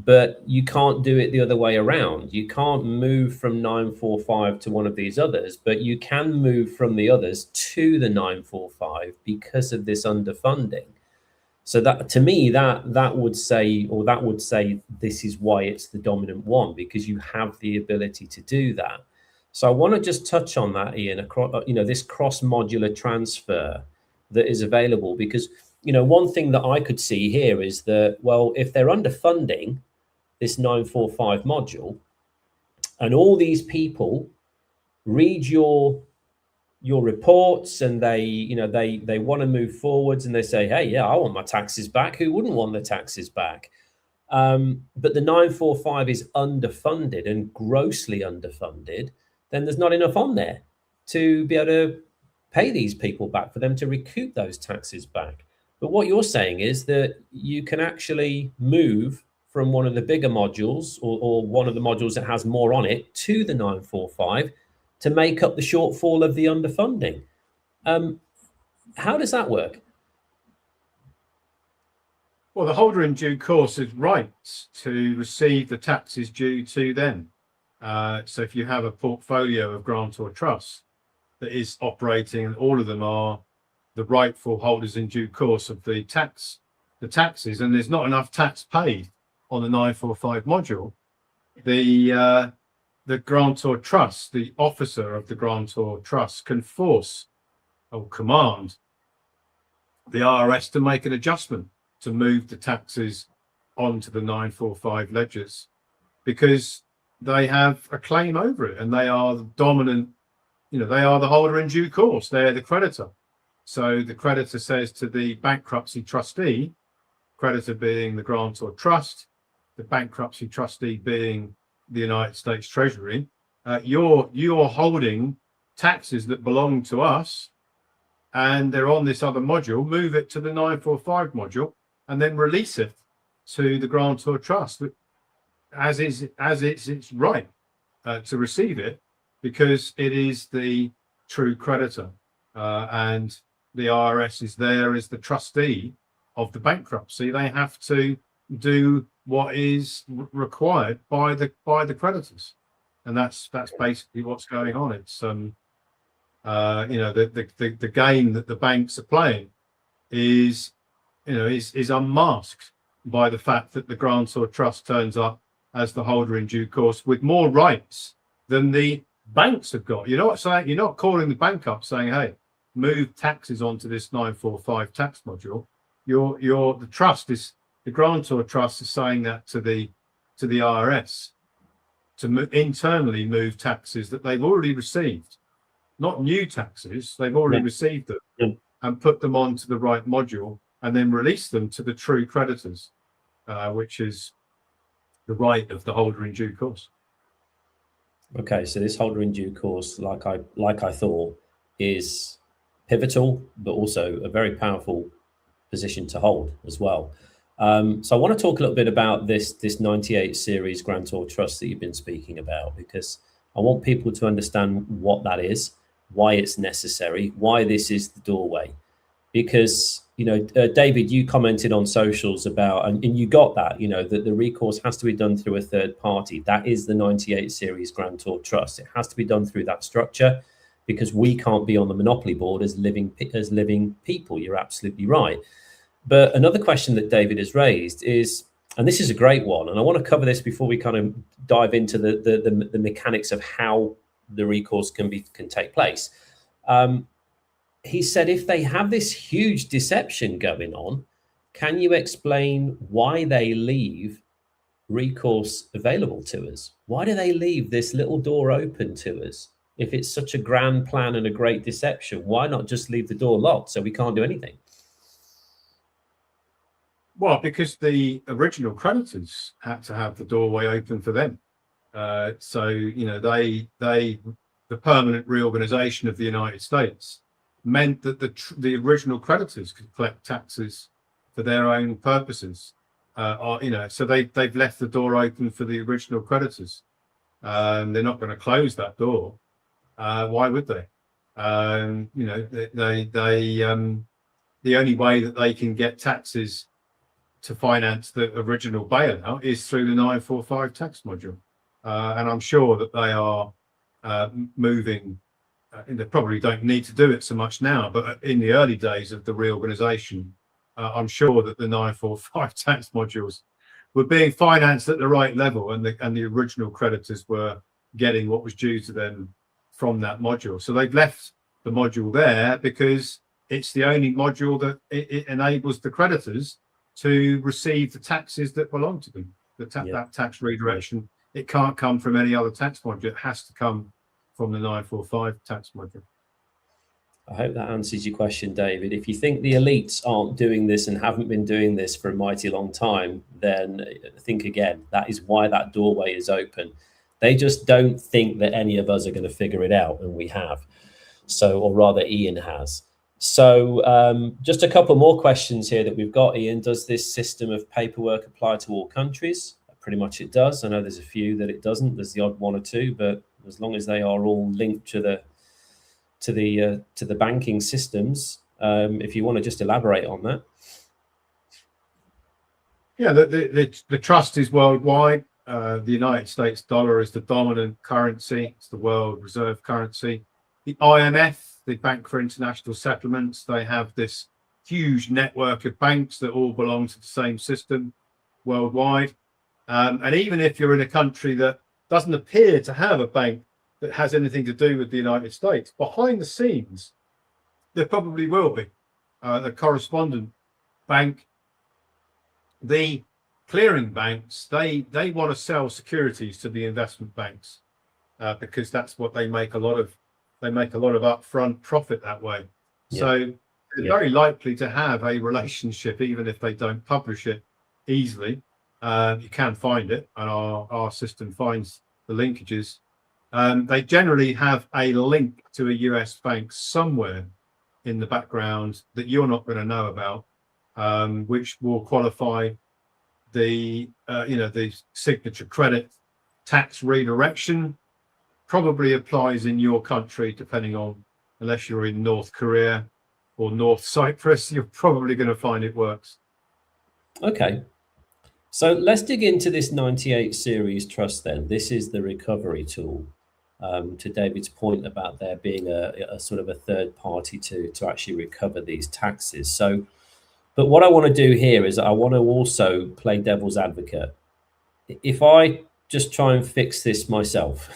But you can't do it the other way around. You can't move from 945 to one of these others, but you can move from the others to the 945 because of this underfunding. So that, to me, that would say this is why it's the dominant one, because you have the ability to do that. So I want to just touch on that, Iain, this cross-modular transfer that is available, because one thing that I could see here is that, well, if they're underfunding, this 945 module, and all these people read your reports, and they want to move forwards, and they say, hey, yeah, I want my taxes back. Who wouldn't want the taxes back? But the 945 is underfunded and grossly underfunded, then there's not enough on there to be able to pay these people back, for them to recoup those taxes back. But what you're saying is that you can actually move from one of the bigger modules, or one of the modules that has more on it, to the 945 to make up the shortfall of the underfunding. How does that work? Well, the holder in due course has rights to receive the taxes due to them. So if you have a portfolio of grantor trusts that is operating, and all of them are the rightful holders in due course of the taxes, and there's not enough tax paid on the 945 module, the grantor trust, the officer of the grantor trust, can force or command the IRS to make an adjustment to move the taxes onto the 945 ledgers, because they have a claim over it, and they are the dominant, they are the holder in due course. They're the creditor. So the creditor says to the bankruptcy trustee, creditor being the grantor trust, the bankruptcy trustee being the United States Treasury, you're holding taxes that belong to us, and they're on this other module. Move it to the 945 module, and then release it to the grantor trust as it's right to receive it, because it is the true creditor, and the IRS is there as the trustee of the bankruptcy. They have to do what is required by the creditors, and that's basically what's going on. It's the game that the banks are playing is unmasked by the fact that the grantor trust turns up as the holder in due course with more rights than the banks have got. You're not calling the bank up saying, hey, move taxes onto this 945 tax module. The grantor trust is saying that to the IRS to internally move taxes that they've already received, not new taxes. They've already received them, and put them onto the right module, and then release them to the true creditors, which is the right of the holder in due course. Okay, so this holder in due course, like I thought, is pivotal, but also a very powerful position to hold as well. So I want to talk a little bit about this 98 series grantor trust that you've been speaking about, because I want people to understand what that is, why it's necessary, why this is the doorway. Because David, you commented on socials about, and you got that, that the recourse has to be done through a third party. That is the 98 series grantor trust. It has to be done through that structure, because we can't be on the monopoly board as living people. You're absolutely right. But another question that David has raised is, and this is a great one, and I want to cover this before we kind of dive into the mechanics of how the recourse can take place. He said, if they have this huge deception going on, can you explain why they leave recourse available to us? Why do they leave this little door open to us? If it's such a grand plan and a great deception, why not just leave the door locked so we can't do anything? Well, because the original creditors had to have the doorway open for them. The permanent reorganization of the United States meant that the original creditors could collect taxes for their own purposes. So they've left the door open for the original creditors. They're not going to close that door. Why would they? The only way that they can get taxes to finance the original bailout is through the 945 tax module. And I'm sure that they are moving. They probably don't need to do it so much now, but in the early days of the reorganization, I'm sure that the 945 tax modules were being financed at the right level, and the original creditors were getting what was due to them from that module. So they've left the module there because it's the only module that it enables the creditors to receive the taxes that belong to them. that tax redirection. It can't come from any other tax module. It has to come from the 945 tax module. I hope that answers your question, David. If you think the elites aren't doing this and haven't been doing this for a mighty long time, then think again. That is why that doorway is open. They just don't think that any of us are going to figure it out, and we have. So, or rather, Iain has. So just a couple more questions here that we've got, Iain. Does this system of paperwork apply to all countries? Pretty much it does. I know there's a few that it doesn't. There's the odd one or two, but as long as they are all linked to the banking systems, if you want to just elaborate on that. Yeah, the trust is worldwide. The United States dollar is the dominant currency. It's the world reserve currency. The IMF, the Bank for International Settlements, they have this huge network of banks that all belong to the same system worldwide. And even if you're in a country that doesn't appear to have a bank that has anything to do with the United States, behind the scenes, there probably will be a correspondent bank. The clearing banks, they want to sell securities to the investment banks because that's what they make a lot of. They make a lot of upfront profit that way. Yeah. So they're very likely to have a relationship, even if they don't publish it easily. You can find it, and our system finds the linkages. They generally have a link to a US bank somewhere in the background that you're not going to know about, which will qualify the the signature credit tax redirection. Probably applies in your country, depending on, unless you're in North Korea or North Cyprus, you're probably going to find it works. Okay. So let's dig into this 98 series trust then. This is the recovery tool. To David's point about there being a sort of a third party to actually recover these taxes. So, but what I want to do here is I want to also play devil's advocate. If I just try and fix this myself,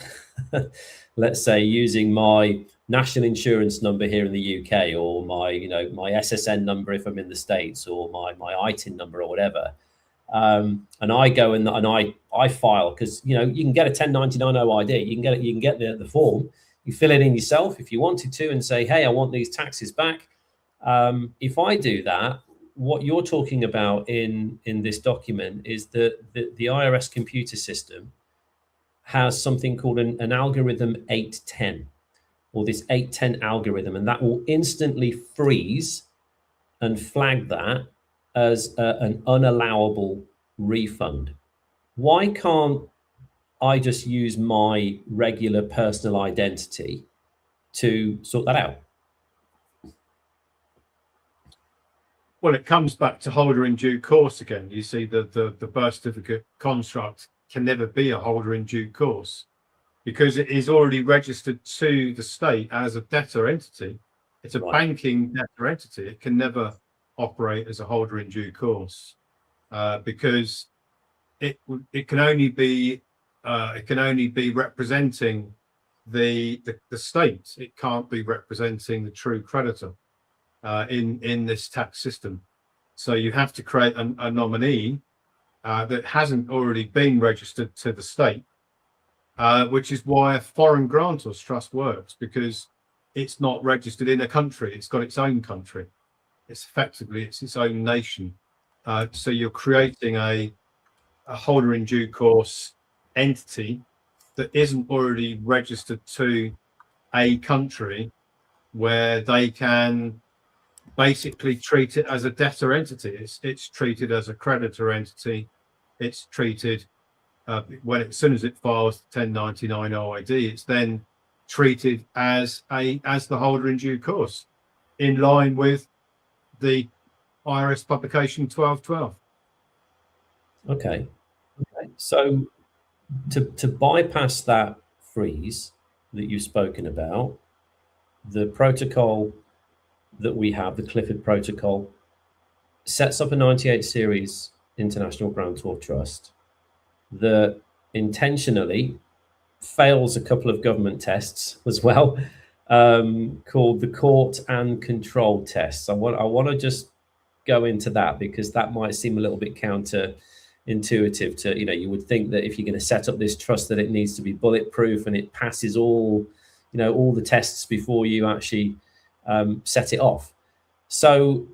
let's say using my national insurance number here in the UK, or my my SSN number if I'm in the States, or my ITIN number or whatever, and I go and I file, because you can get a 1099 OID, you can get the form, you fill it in yourself if you wanted to, and say, hey, I want these taxes back. If I do that, what you're talking about in this document is that the IRS computer system has something called an algorithm 810, or this 810 algorithm, and that will instantly freeze and flag that as an unallowable refund. Why can't I just use my regular personal identity to sort that out? Well, it comes back to holder in due course again. You see, the birth certificate construct can never be a holder in due course because it is already registered to the state as a debtor entity. It's a banking debtor entity. It can never operate as a holder in due course because it can only be representing the state. It can't be representing the true creditor in this tax system. So you have to create a nominee that hasn't already been registered to the state, which is why a foreign grantor's trust works, because it's not registered in a country. It's got its own country. It's effectively its own nation. So you're creating a holder in due course entity that isn't already registered to a country where they can basically treat it as a debtor entity. It's treated as a creditor entity. It's treated as soon as it files the 1099 OID, it's then treated as the holder in due course, in line with the IRS publication 1212. Okay. So to bypass that freeze that you've spoken about, the protocol that we have, the Clifford protocol, sets up a 98 series international grantor trust that intentionally fails a couple of government tests as well, called the court and control tests. I want to just go into that because that might seem a little bit counterintuitive intuitive to, you would think that if you're going to set up this trust that it needs to be bulletproof and it passes all the tests before you actually set it off. So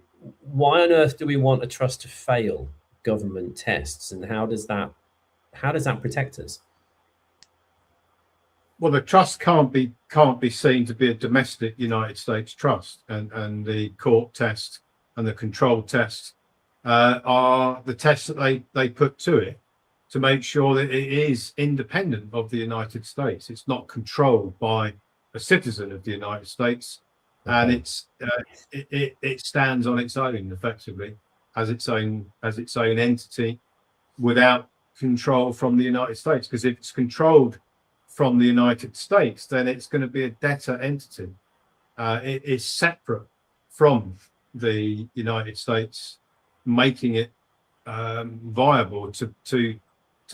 why on earth do we want a trust to fail government tests, and how does that protect us? Well, the trust can't be seen to be a domestic United States trust, and the court test and the control test are the tests that they put to it to make sure that it is independent of the United States. It's not controlled by a citizen of the United States, and it stands on its own effectively as its own entity without control from the United States. Because if it's controlled from the United States, then it's going to be a debtor entity. It is separate from the United States, making it viable to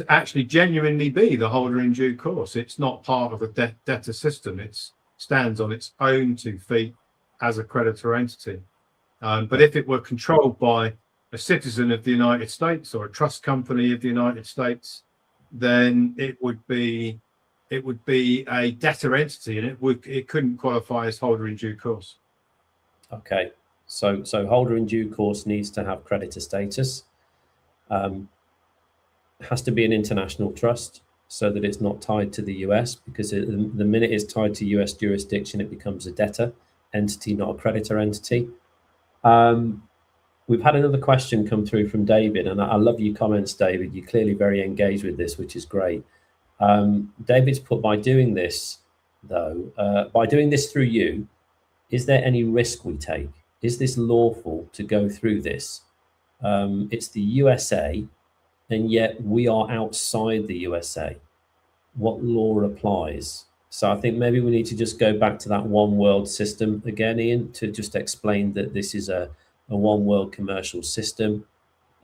actually genuinely be the holder in due course. It's not part of a debtor system. It stands on its own 2 feet as a creditor entity. But if it were controlled by a citizen of the United States or a trust company of the United States, then it would be a debtor entity, and it couldn't qualify as holder in due course. Okay, so holder in due course needs to have creditor status. Has to be an international trust so that it's not tied to the US, because the minute it's tied to US jurisdiction, it becomes a debtor entity, not a creditor entity. We've had another question come through from David, and I love your comments, David. You're clearly very engaged with this, which is great. David's put, by doing this through you, is there any risk we take? Is this lawful to go through this? It's the USA, and yet we are outside the USA. What law applies? So I think maybe we need to just go back to that one world system again, Iain, to just explain that this is a one world commercial system.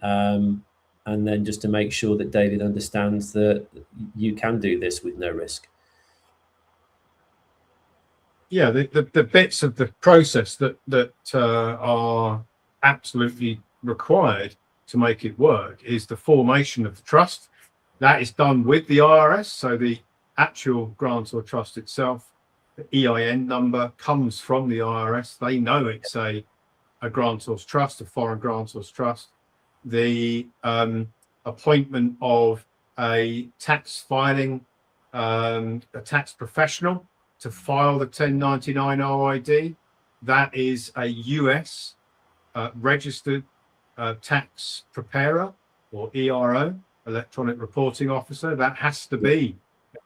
And then just to make sure that David understands that you can do this with no risk. Yeah, the bits of the process that are absolutely required to make it work is the formation of the trust. That is done with the IRS. So the actual grantor trust itself, the EIN number, comes from the IRS. They know it's a grantor's trust, a foreign grantor's trust. The appointment of a tax filing, a tax professional to file the 1099 OID, that is a US registered tax preparer, or ERO, electronic reporting officer. That has to be,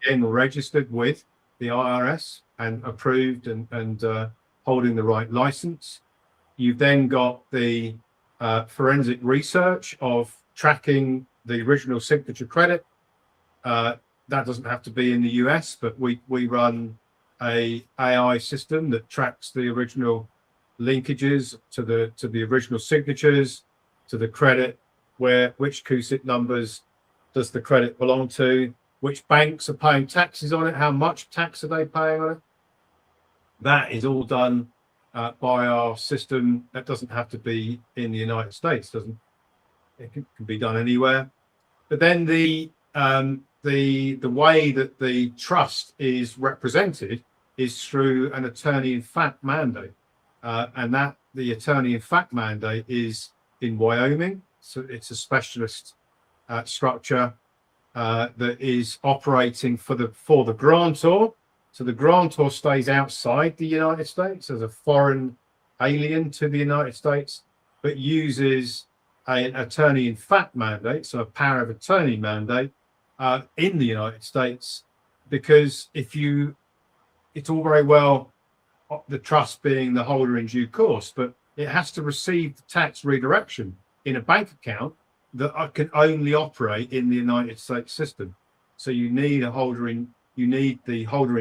again, registered with the IRS and approved and holding the right license. You've then got the forensic research of tracking the original signature credit. That doesn't have to be in the US, but we run a AI system that tracks the original linkages to the original signatures, to the credit, which CUSIP numbers does the credit belong to, which banks are paying taxes on it, how much tax are they paying on it. That is all done by our system. That doesn't have to be in the United States. It can be done anywhere. But then the way that the trust is represented is through an attorney-in-fact mandate, and that the attorney-in-fact mandate is in Wyoming. So it's a specialist structure that is operating for the grantor. So the grantor stays outside the United States as a foreign alien to the United States, but uses an attorney-in-fact mandate, so a power of attorney mandate in the United States, because it's all very well the trust being the holder in due course, but it has to receive the tax redirection in a bank account that can only operate in the United States system. So you need the holder in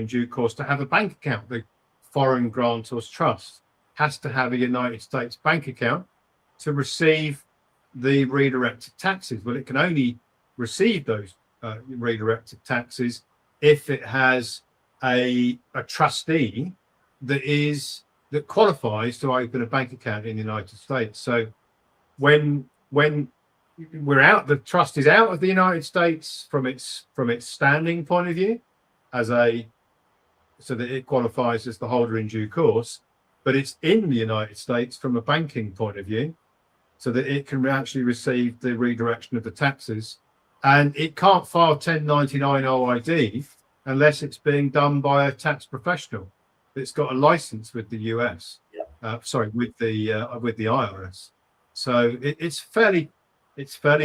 due course to have a bank account. The foreign grantor's trust has to have a United States bank account to receive the redirected taxes. Well, it can only receive those redirected taxes if it has a trustee that qualifies to open a bank account in the United States. So when we're out. The trust is out of the United States from its standing point of view, so that it qualifies as the holder in due course. But it's in the United States from a banking point of view, so that it can actually receive the redirection of the taxes, and it can't file 1099 OID unless it's being done by a tax professional that's got a license with the US. With the IRS. So it's fairly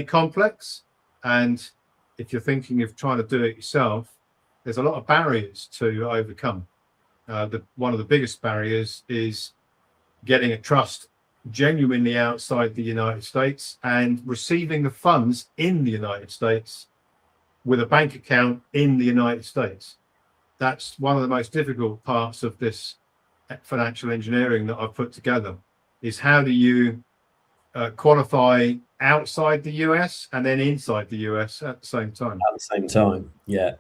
complex, and if you're thinking of trying to do it yourself, there's a lot of barriers to overcome. One of the biggest barriers is getting a trust genuinely outside the United States and receiving the funds in the United States with a bank account in the United States. That's one of the most difficult parts of this financial engineering that I've put together, is how do you qualify outside the US and then inside the US at the same time? At the same time, yeah.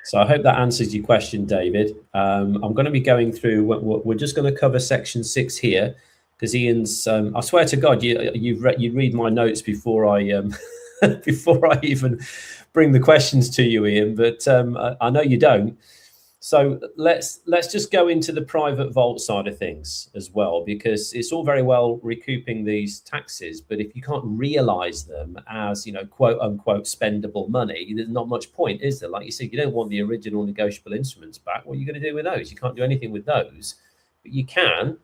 So I hope that answers your question, David. I'm going to be going through, we're just going to cover section 6 here, because Iain's, I swear to God, you read my notes before I before I even bring the questions to you, Iain, but I know you don't. So let's just go into the private vault side of things as well, because it's all very well recouping these taxes, but if you can't realize them as, quote unquote spendable money, there's not much point, is there? Like you said, you don't want the original negotiable instruments back. What are you going to do with those? You can't do anything with those, but you can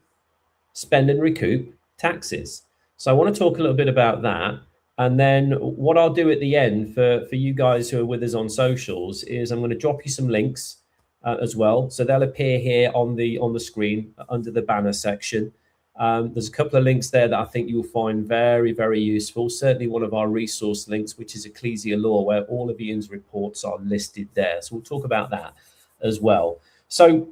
spend and recoup taxes. So I want to talk a little bit about that. And then what I'll do at the end for you guys who are with us on socials is I'm going to drop you some links as well. So they'll appear here on the screen under the banner section. There's a couple of links there that I think you'll find very, very useful. Certainly one of our resource links, which is Ecclesia Law, where all of Iain's reports are listed there. So we'll talk about that as well. So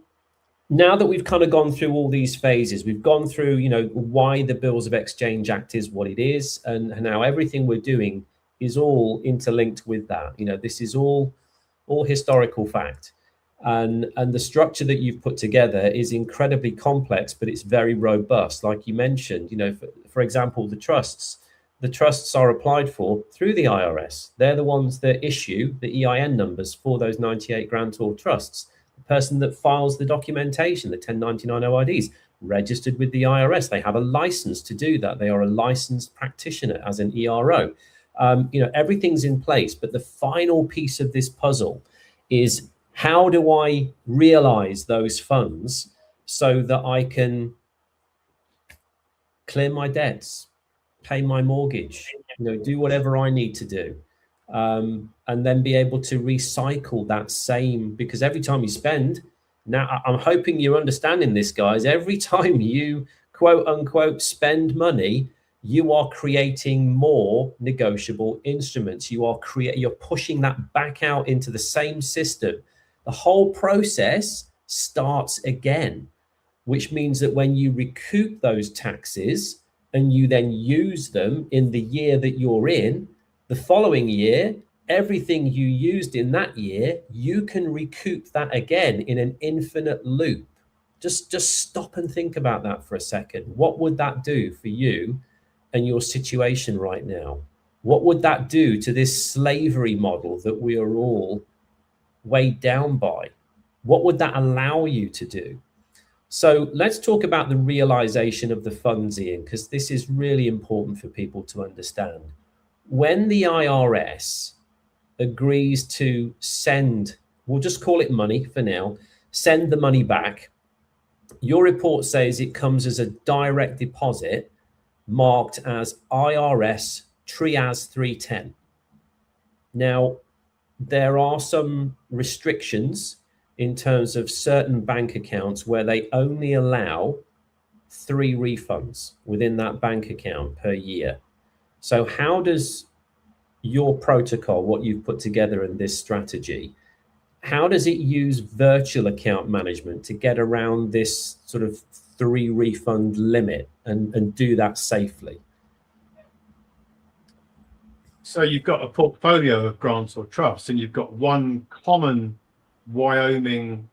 now that we've kind of gone through all these phases, we've gone through, why the Bills of Exchange Act is what it is, and now everything we're doing is all interlinked with that. This is all historical fact. And the structure that you've put together is incredibly complex, but it's very robust. Like you mentioned, for example, the trusts are applied for through the IRS. They're the ones that issue the EIN numbers for those 98 grantor trusts. The person that files the documentation, the 1099 OIDs, registered with the IRS. They have a license to do that. They are a licensed practitioner as an ERO. Everything's in place, but the final piece of this puzzle is, how do I realize those funds so that I can clear my debts, pay my mortgage, do whatever I need to do, and then be able to recycle that same, because every time you spend, now I'm hoping you're understanding this, guys, every time you quote unquote spend money, you are creating more negotiable instruments. You're pushing that back out into the same system. The whole process starts again, which means that when you recoup those taxes and you then use them in the year that you're in, the following year, everything you used in that year, you can recoup that again in an infinite loop. Just stop and think about that for a second. What would that do for you and your situation right now? What would that do to this slavery model that we are all weighed down by? What would that allow you to do? So let's talk about the realization of the funds, Iain, because this is really important for people to understand. When the IRS agrees to send, we'll just call it money for now, send the money back, your report says it comes as a direct deposit marked as IRS Trias 310. Now, there are some restrictions in terms of certain bank accounts where they only allow 3 refunds within that bank account per year. So how does your protocol, what you've put together in this strategy, how does it use virtual account management to get around this sort of 3 refund limit and do that safely? So you've got a portfolio of grants or trusts, and you've got one common Wyoming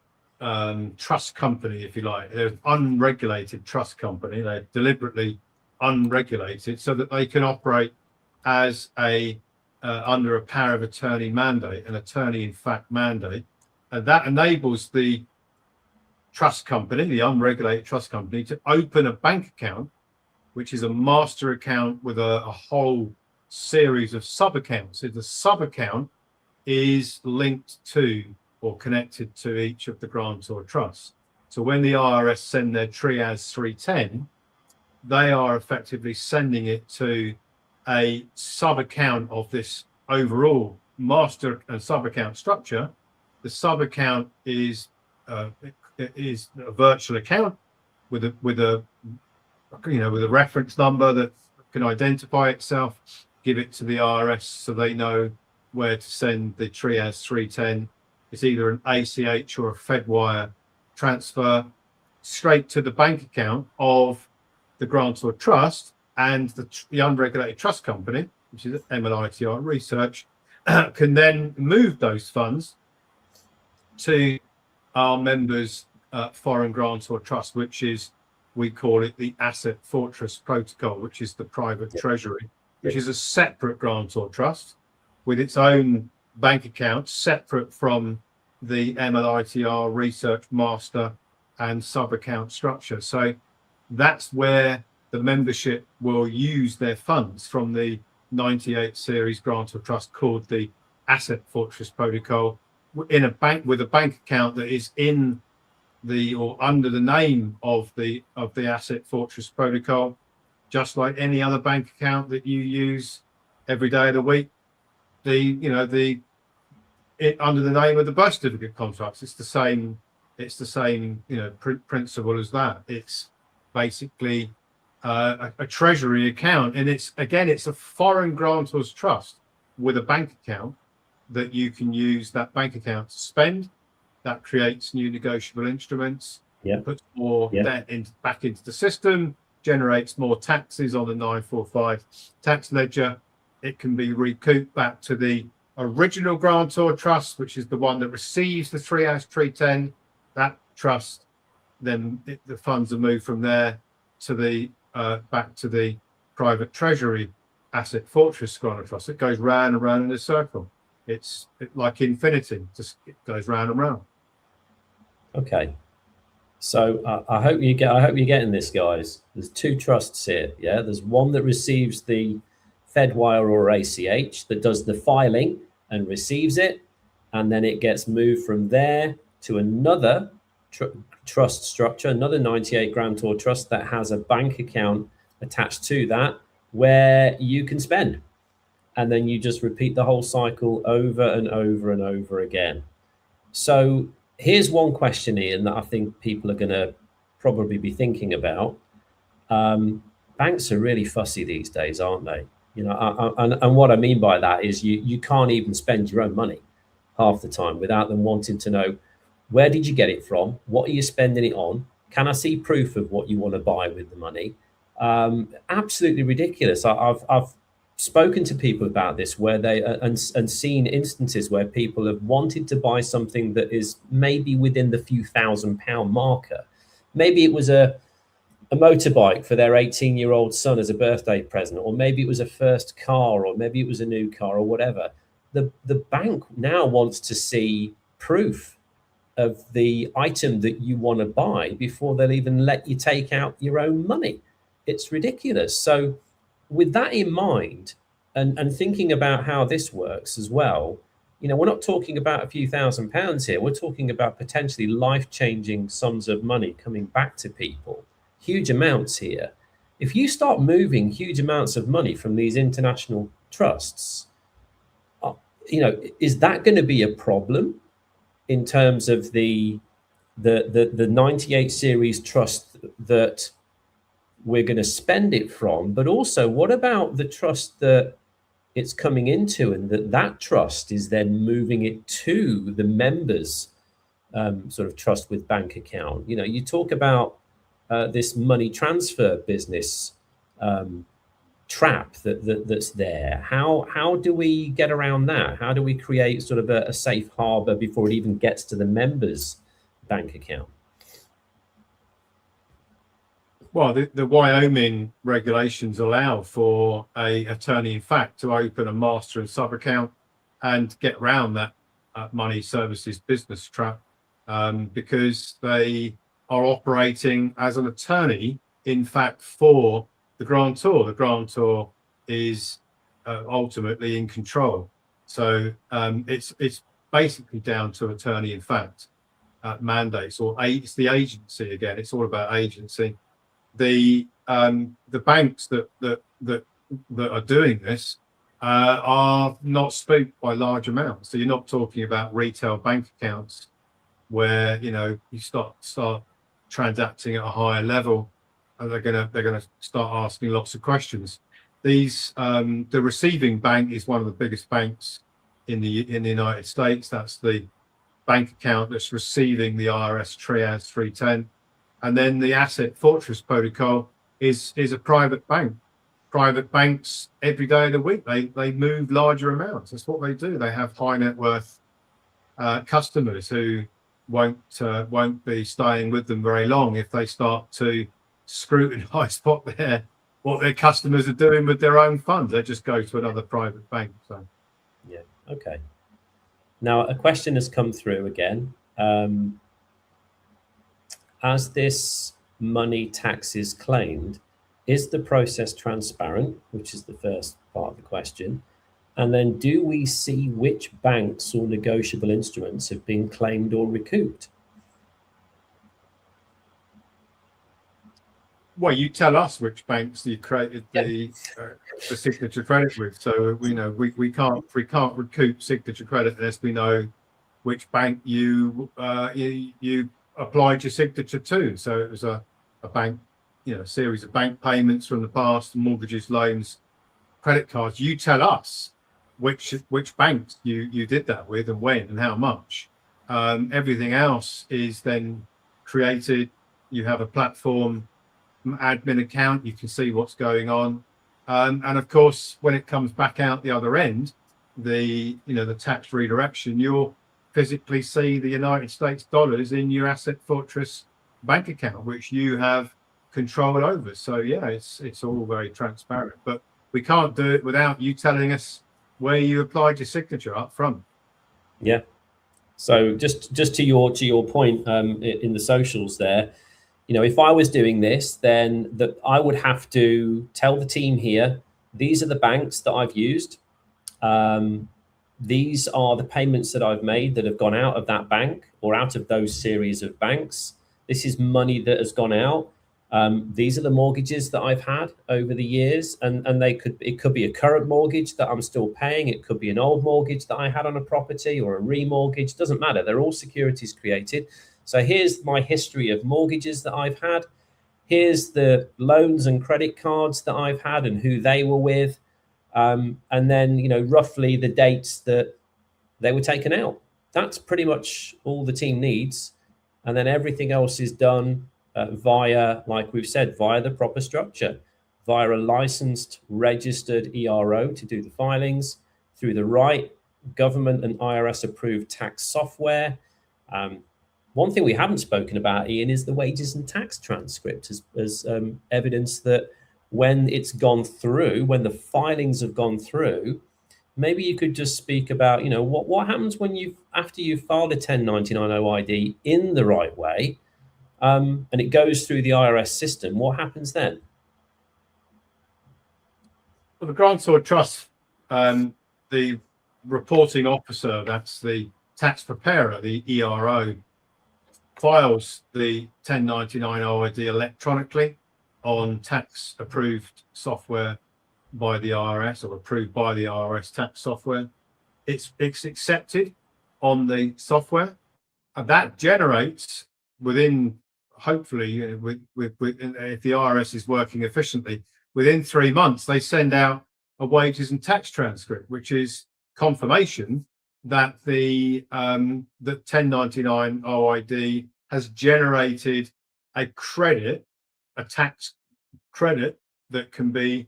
trust company, if you like. They're an unregulated trust company. They're deliberately unregulated so that they can operate as a under a power of attorney mandate, an attorney in fact mandate, and that enables the trust company, the unregulated trust company, to open a bank account, which is a master account with a whole series of sub accounts. So the sub account is linked to or connected to each of the grantor trusts. So when the IRS send their Trias 310, they are effectively sending it to a sub account of this overall master and sub account structure. The sub account is a virtual account with a reference number that can identify itself, give it to the IRS so they know where to send the Trias 310. It's either an ACH or a FedWire transfer straight to the bank account of the grantor trust, and the unregulated trust company, which is MLITR Research, can then move those funds to our members' foreign grantor trust, which is, we call it the Asset Fortress Protocol, which is the private treasury, which is a separate grantor trust with its own bank account, separate from the MLITR Research master and sub account structure. So that's where the membership will use their funds from the 98 series grantor trust, called the Asset Fortress Protocol, in a bank with a bank account that is in the or under the name of the Asset Fortress Protocol, just like any other bank account that you use every day of the week. Under the name of the birth certificate contracts, it's the same principle as that. It's basically a treasury account, and it's a foreign grantor's trust with a bank account that you can use that bank account to spend. That creates new negotiable instruments, puts more debt back into the system, generates more taxes on the 945 tax ledger. It can be recouped back to the original grantor trust, which is the one that receives the Trias 310. That trust, then the funds are moved from there to the back to the private treasury Asset Fortress grantor trust. It goes round and round in a circle. It's like infinity, just it goes round and round. Okay, so I hope you're getting this, guys. There's two trusts here. Yeah, there's one that receives the FedWire or ACH, that does the filing and receives it, and then it gets moved from there to another trust structure, another 98 grantor trust that has a bank account attached to that where you can spend, and then you just repeat the whole cycle over and over and over again. So here's one question, Iain, that I think people are going to probably be thinking about. Banks are really fussy these days, aren't they? And what I mean by that is you can't even spend your own money half the time without them wanting to know, where did you get it from? What are you spending it on? Can I see proof of what you want to buy with the money? Absolutely ridiculous. I've spoken to people about this where they and seen instances where people have wanted to buy something that is maybe within the few £1,000 marker. Maybe it was a motorbike for their 18-year-old son as a birthday present, or maybe it was a first car, or maybe it was a new car, or whatever. The bank now wants to see proof of the item that you want to buy before they'll even let you take out your own money. It's ridiculous. So with that in mind, and thinking about how this works as well, we're not talking about a few £1,000s here. We're talking about potentially life-changing sums of money coming back to people. Huge amounts here. If you start moving huge amounts of money from these international trusts, is that going to be a problem in terms of the 98 series trust that we're going to spend it from? But also, what about the trust that it's coming into, and that trust is then moving it to the members' sort of trust with bank account? You talk about this money transfer business trap that's there. How do we get around that? How do we create sort of a safe harbor before it even gets to the members' bank account? Well, the Wyoming regulations allow for a attorney in fact to open a master and sub account and get around that money services business trap, because they are operating as an attorney in fact for the grantor. The grantor is ultimately in control. So it's basically down to attorney in fact mandates, or it's the agency again. It's all about agency. The banks that are doing this are not spooked by large amounts. So you're not talking about retail bank accounts where you start transacting at a higher level, and they're gonna start asking lots of questions. These the receiving bank is one of the biggest banks in the United States. That's the bank account that's receiving the IRS Trias 310. And then the Asset Fortress Protocol is a private bank. Private banks every day of the week, they move larger amounts. That's what they do. They have high net worth customers who won't be staying with them very long if they start to scrutinise what their customers are doing with their own funds. They just go to another private bank. So yeah, okay. Now a question has come through again. As this money tax is claimed, is the process transparent, which is the first part of the question? And then do we see which banks or negotiable instruments have been claimed or recouped? well, you tell us which banks you created the signature credit with. So we can't recoup signature credit unless we know which bank you applied your signature to. So it was a bank, a series of bank payments from the past, mortgages, loans, credit cards. You tell us which banks you did that with and when and how much. Everything else is then created. You have a platform admin account. You can see what's going on, and of course, when it comes back out the other end, the tax redirection, you'll physically see the United States dollars in your Asset Fortress bank account, which you have control over. So yeah, it's all very transparent, but we can't do it without you telling us where you applied your signature up front. Yeah. So just to your point in the socials there, if I was doing this, then I would have to tell the team here, these are the banks that I've used. These are the payments that I've made that have gone out of that bank or out of those series of banks. This is money that has gone out. These are the mortgages that I've had over the years, and it could be a current mortgage that I'm still paying. It could be an old mortgage that I had on a property or a remortgage. Doesn't matter. They're all securities created. So here's my history of mortgages that I've had. Here's the loans and credit cards that I've had and who they were with. And then, roughly the dates that they were taken out. That's pretty much all the team needs. And then everything else is done via, like we've said, via the proper structure, via a licensed, registered ERO to do the filings, through the right government and IRS approved tax software. One thing we haven't spoken about, Ian, is the wages and tax transcript as evidence that when it's gone through, when the filings have gone through, maybe you could just speak about, what happens when after you've filed a 1099 OID in the right way, and it goes through the IRS system. What happens then? Well, the grantor trust, the reporting officer, that's the tax preparer, the ERO, files the 1099 OID electronically on tax approved software by the IRS or approved by the IRS tax software. It's accepted on the software, and that generates within, hopefully, if the IRS is working efficiently, within 3 months they send out a wages and tax transcript, which is confirmation that the 1099 OID has generated a tax credit that can be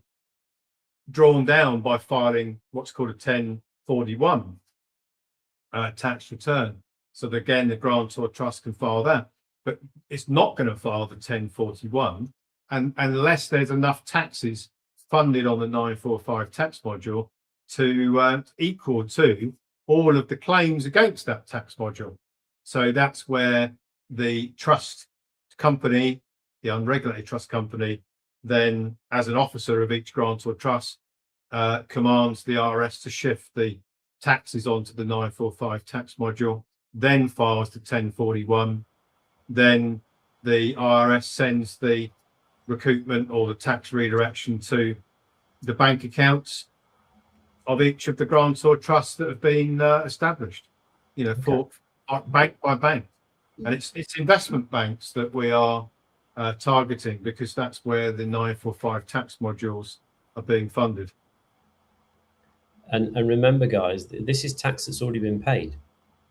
drawn down by filing what's called a 1041 tax return. So that, again, the grantor trust can file that, but it's not going to file the 1041 and unless there's enough taxes funded on the 945 tax module to equal to all of the claims against that tax module. So that's where the trust company, the unregulated trust company, then as an officer of each grant or trust, commands the IRS to shift the taxes onto the 945 tax module, then files the 1041. Then the IRS sends the recoupment or the tax redirection to the bank accounts of each of the grants or trusts that have been established, for bank by bank. And it's investment banks that we are targeting, because that's where the 945 tax modules are being funded. And remember, guys, this is tax that's already been paid.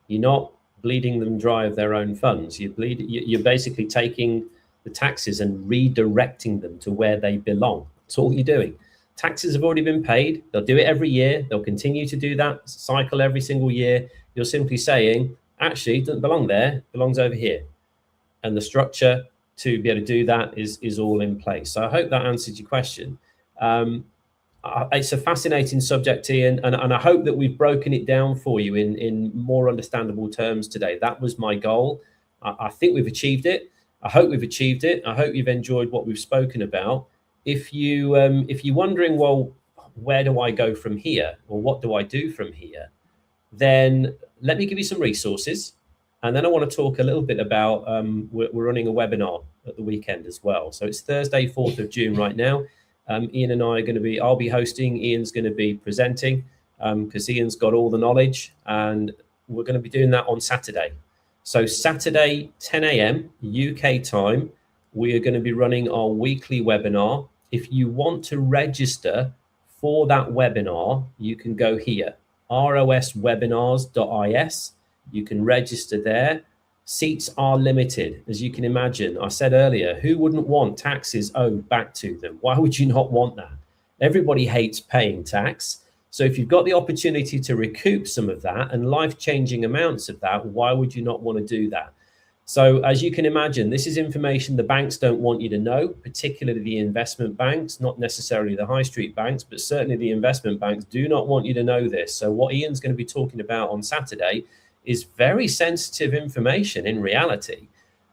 You're not bleeding them dry of their own funds. You're basically taking the taxes and redirecting them to where they belong. That's all you're doing. Taxes have already been paid. They'll do it every year. They'll continue to do that cycle every single year. You're simply saying, actually, it doesn't belong there, it belongs over here. And the structure to be able to do that is all in place. So I hope that answered your question. It's a fascinating subject, Iain, and I hope that we've broken it down for you in more understandable terms today. That was my goal. I think we've achieved it. I hope we've achieved it. I hope you've enjoyed what we've spoken about. If you're wondering, well, where do I go from here, or what do I do from here, then let me give you some resources, and then I want to talk a little bit about we're running a webinar at the weekend as well. So it's Thursday, 4th of June right now. Iain and I are going to be, I'll be hosting, Iain's going to be presenting, because Iain's got all the knowledge, and we're going to be doing that on Saturday. So Saturday, 10 a.m. UK time, we are going to be running our weekly webinar. If you want to register for that webinar, you can go here, roswebinars.is. You can register there. Seats are limited, as you can imagine. I said earlier, who wouldn't want taxes owed back to them? Why would you not want that? Everybody hates paying tax. So if you've got the opportunity to recoup some of that and life-changing amounts of that, why would you not want to do that? So as you can imagine, this is information the banks don't want you to know, particularly the investment banks, not necessarily the high street banks, but certainly the investment banks do not want you to know this. So what Iain's going to be talking about on Saturday is very sensitive information in reality,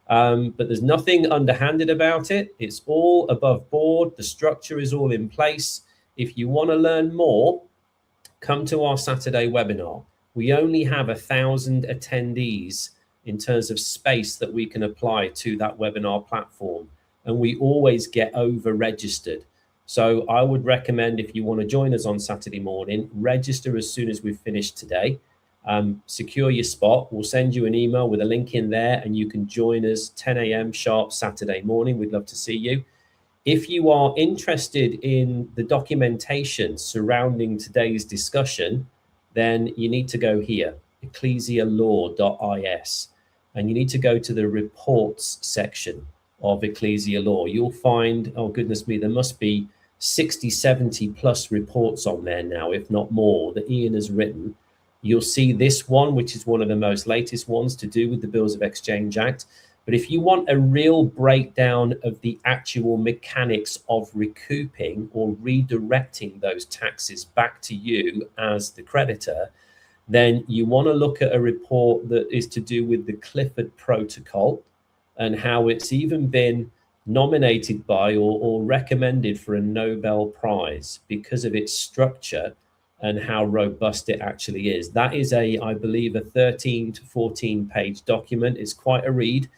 but there's nothing underhanded about it. It's all above board. The structure is all in place. If you want to learn more, come to our Saturday webinar. We only have 1,000 attendees in terms of space that we can apply to that webinar platform, and we always get over registered. So I would recommend, if you want to join us on Saturday morning, register as soon as we've finished today. Secure your spot. We'll send you an email with a link in there, and you can join us 10 a.m. sharp Saturday morning. We'd love to see you. If you are interested in the documentation surrounding today's discussion, then you need to go here, ecclesialaw.is, and you need to go to the reports section of Ecclesia Law. You'll find, oh goodness me, there must be 60, 70 plus reports on there now, if not more, that Iain has written. You'll see this one, which is one of the most latest ones to do with the Bills of Exchange Act. But if you want a real breakdown of the actual mechanics of recouping or redirecting those taxes back to you as the creditor, then you want to look at a report that is to do with the Clifford Protocol and how it's even been nominated by or recommended for a Nobel Prize because of its structure and how robust it actually is. That is I believe, a 13 to 14 page document. It's quite a read,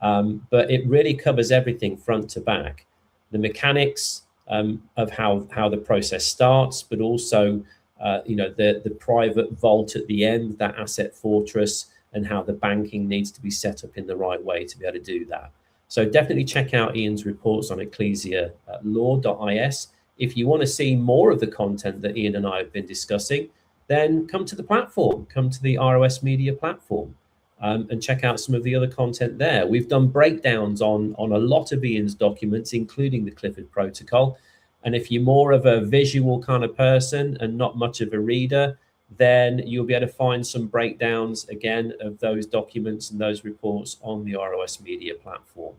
but it really covers everything front to back. The mechanics of how the process starts, but also the private vault at the end, that asset fortress, and how the banking needs to be set up in the right way to be able to do that. So definitely check out Iain's reports on ecclesialaw.is. If you want to see more of the content that Iain and I have been discussing, then come to the platform, come to the ROS Media platform, and check out some of the other content there. We've done breakdowns on a lot of Iain's documents, including the Clifford Protocol. And if you're more of a visual kind of person and not much of a reader, then you'll be able to find some breakdowns, again, of those documents and those reports on the ROS Media platform.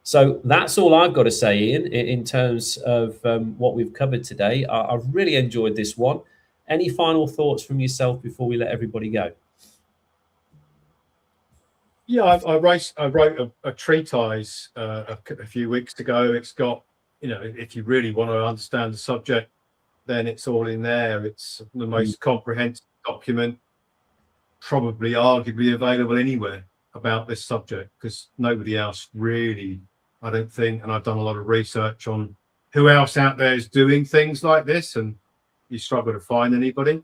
So that's all I've got to say, Ian, in terms of what we've covered today. I've really enjoyed this one. Any final thoughts from yourself before we let everybody go? Yeah, I wrote a treatise a few weeks ago. It's got, if you really want to understand the subject, then it's all in there. It's the most comprehensive document, probably arguably available anywhere about this subject, because nobody else really, I don't think, and I've done a lot of research on who else out there is doing things like this, and you struggle to find anybody.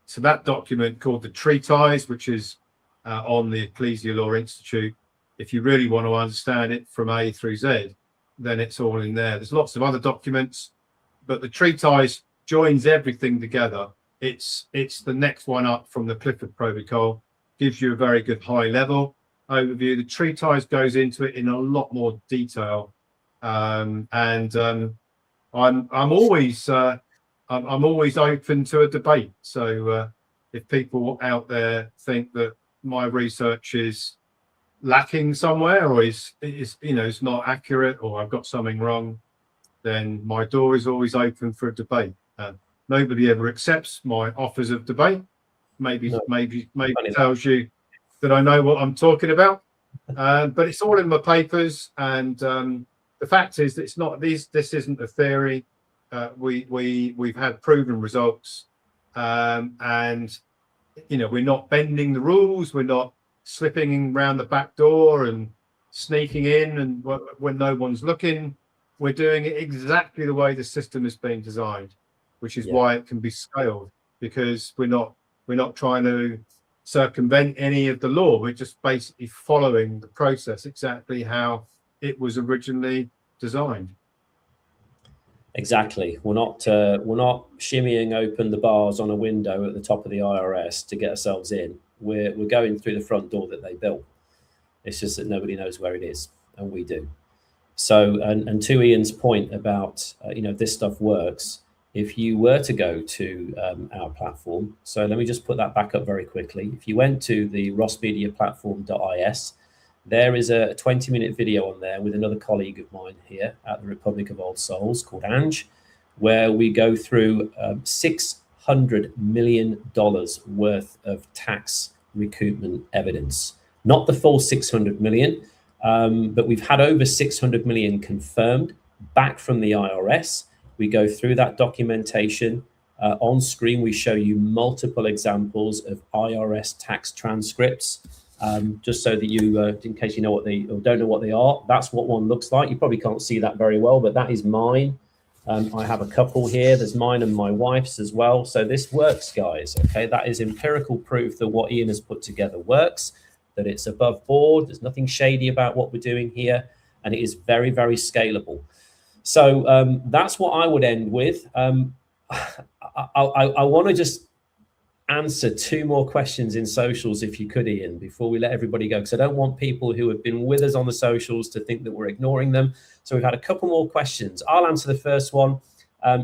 So that document called the Treatise, which is on the Ecclesia Law Institute, if you really want to understand it from A through Z, then it's all in there. There's lots of other documents, but the Treatise joins everything together. It's the next one up from the Clifford Protocol, gives you a very good high level overview. The Treatise goes into it in a lot more detail, I'm always open to a debate. So if people out there think that my research is lacking somewhere, or is it's not accurate, or I've got something wrong, then my door is always open for a debate. Nobody ever accepts my offers of debate. Maybe tells you that I know what I'm talking about, but it's all in my papers. And the fact is that it's not this isn't a theory. We've had proven results, and we're not bending the rules. We're not slipping around the back door and sneaking in, and when no one's looking. We're doing it exactly the way the system is being designed, which is why it can be scaled, because we're not trying to circumvent any of the law. We're just basically following the process exactly how it was originally designed. Exactly. We're not shimmying open the bars on a window at the top of the IRS to get ourselves in. We're going through the front door that they built. It's just that nobody knows where it is, and we do. So, and to Ian's point about this stuff works. If you were to go to our platform, so let me just put that back up very quickly. If you went to the rossmediaplatform.is, there is a 20-minute video on there with another colleague of mine here at the Republic of Old Souls called Ange, where we go through $600 million worth of tax recoupment evidence. Not the full 600 million, but we've had over 600 million confirmed back from the IRS. We go through that documentation. On screen, we show you multiple examples of IRS tax transcripts, just so that you, in case you know what they or don't know what they are, that's what one looks like. You probably can't see that very well, but that is mine. I have a couple here. There's mine and my wife's as well. So this works, guys. Okay, that is empirical proof that what Iain has put together works, that it's above board. There's nothing shady about what we're doing here, and it is very, very scalable. So that's what I would end with. I want to just answer two more questions in socials, if you could, Iain, before we let everybody go, because I don't want people who have been with us on the socials to think that we're ignoring them. So we've had a couple more questions. I'll answer the first one.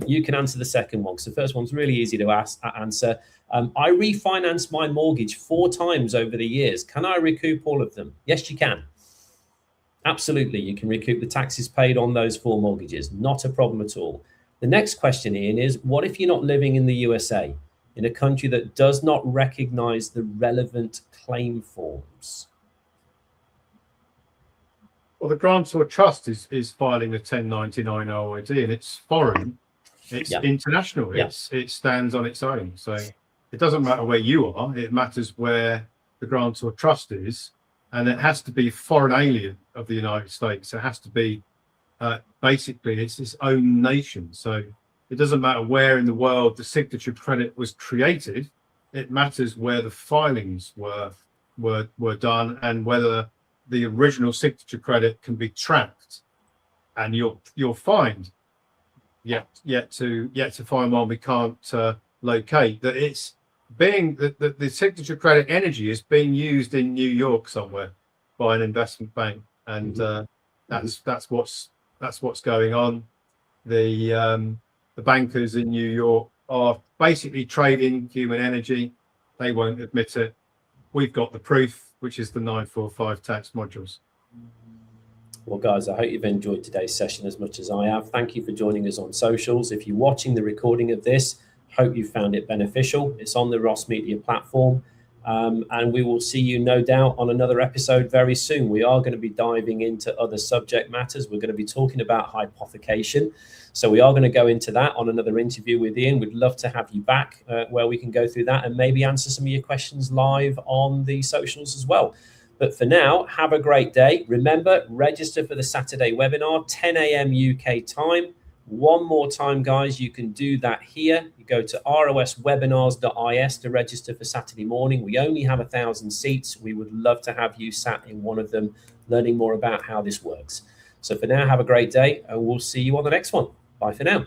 You can answer the second one, because the first one's really easy to answer. I refinanced my mortgage 4 times over the years. Can I recoup all of them? Yes, you can. Absolutely, you can recoup the taxes paid on those 4 mortgages. Not a problem at all. The next question, Iain, is what if you're not living in the USA, in a country that does not recognize the relevant claim forms? Well, the grantor trust is filing a 1099 OID, and it's foreign. It's international. It stands on its own. So it doesn't matter where you are. It matters where the grantor trust is, and it has to be foreign alien of the United States. It has to be basically it's its own nation. So it doesn't matter where in the world the signature credit was created. It matters where the filings were done, and whether the original signature credit can be tracked. And you'll find yet to find one we can't locate, that it's being the signature credit energy is being used in New York somewhere by an investment bank, and that's what's going on. The bankers in New York are basically trading human energy. They won't admit it. We've got the proof, which is the 945 tax modules. Well, guys, I hope you've enjoyed today's session as much as I have. Thank you for joining us on socials. If you're watching the recording of this, hope you found it beneficial. It's on the Ross Media platform. And we will see you, no doubt, on another episode very soon. We are going to be diving into other subject matters. We're going to be talking about hypothecation. So we are going to go into that on another interview with Iain. We'd love to have you back where we can go through that and maybe answer some of your questions live on the socials as well. But for now, have a great day. Remember, register for the Saturday webinar, 10 a.m. UK time. One more time, guys, you can do that here. You go to roswebinars.is to register for Saturday morning. We only have 1,000 seats. We would love to have you sat in one of them, learning more about how this works. So for now, have a great day, and we'll see you on the next one. Bye for now.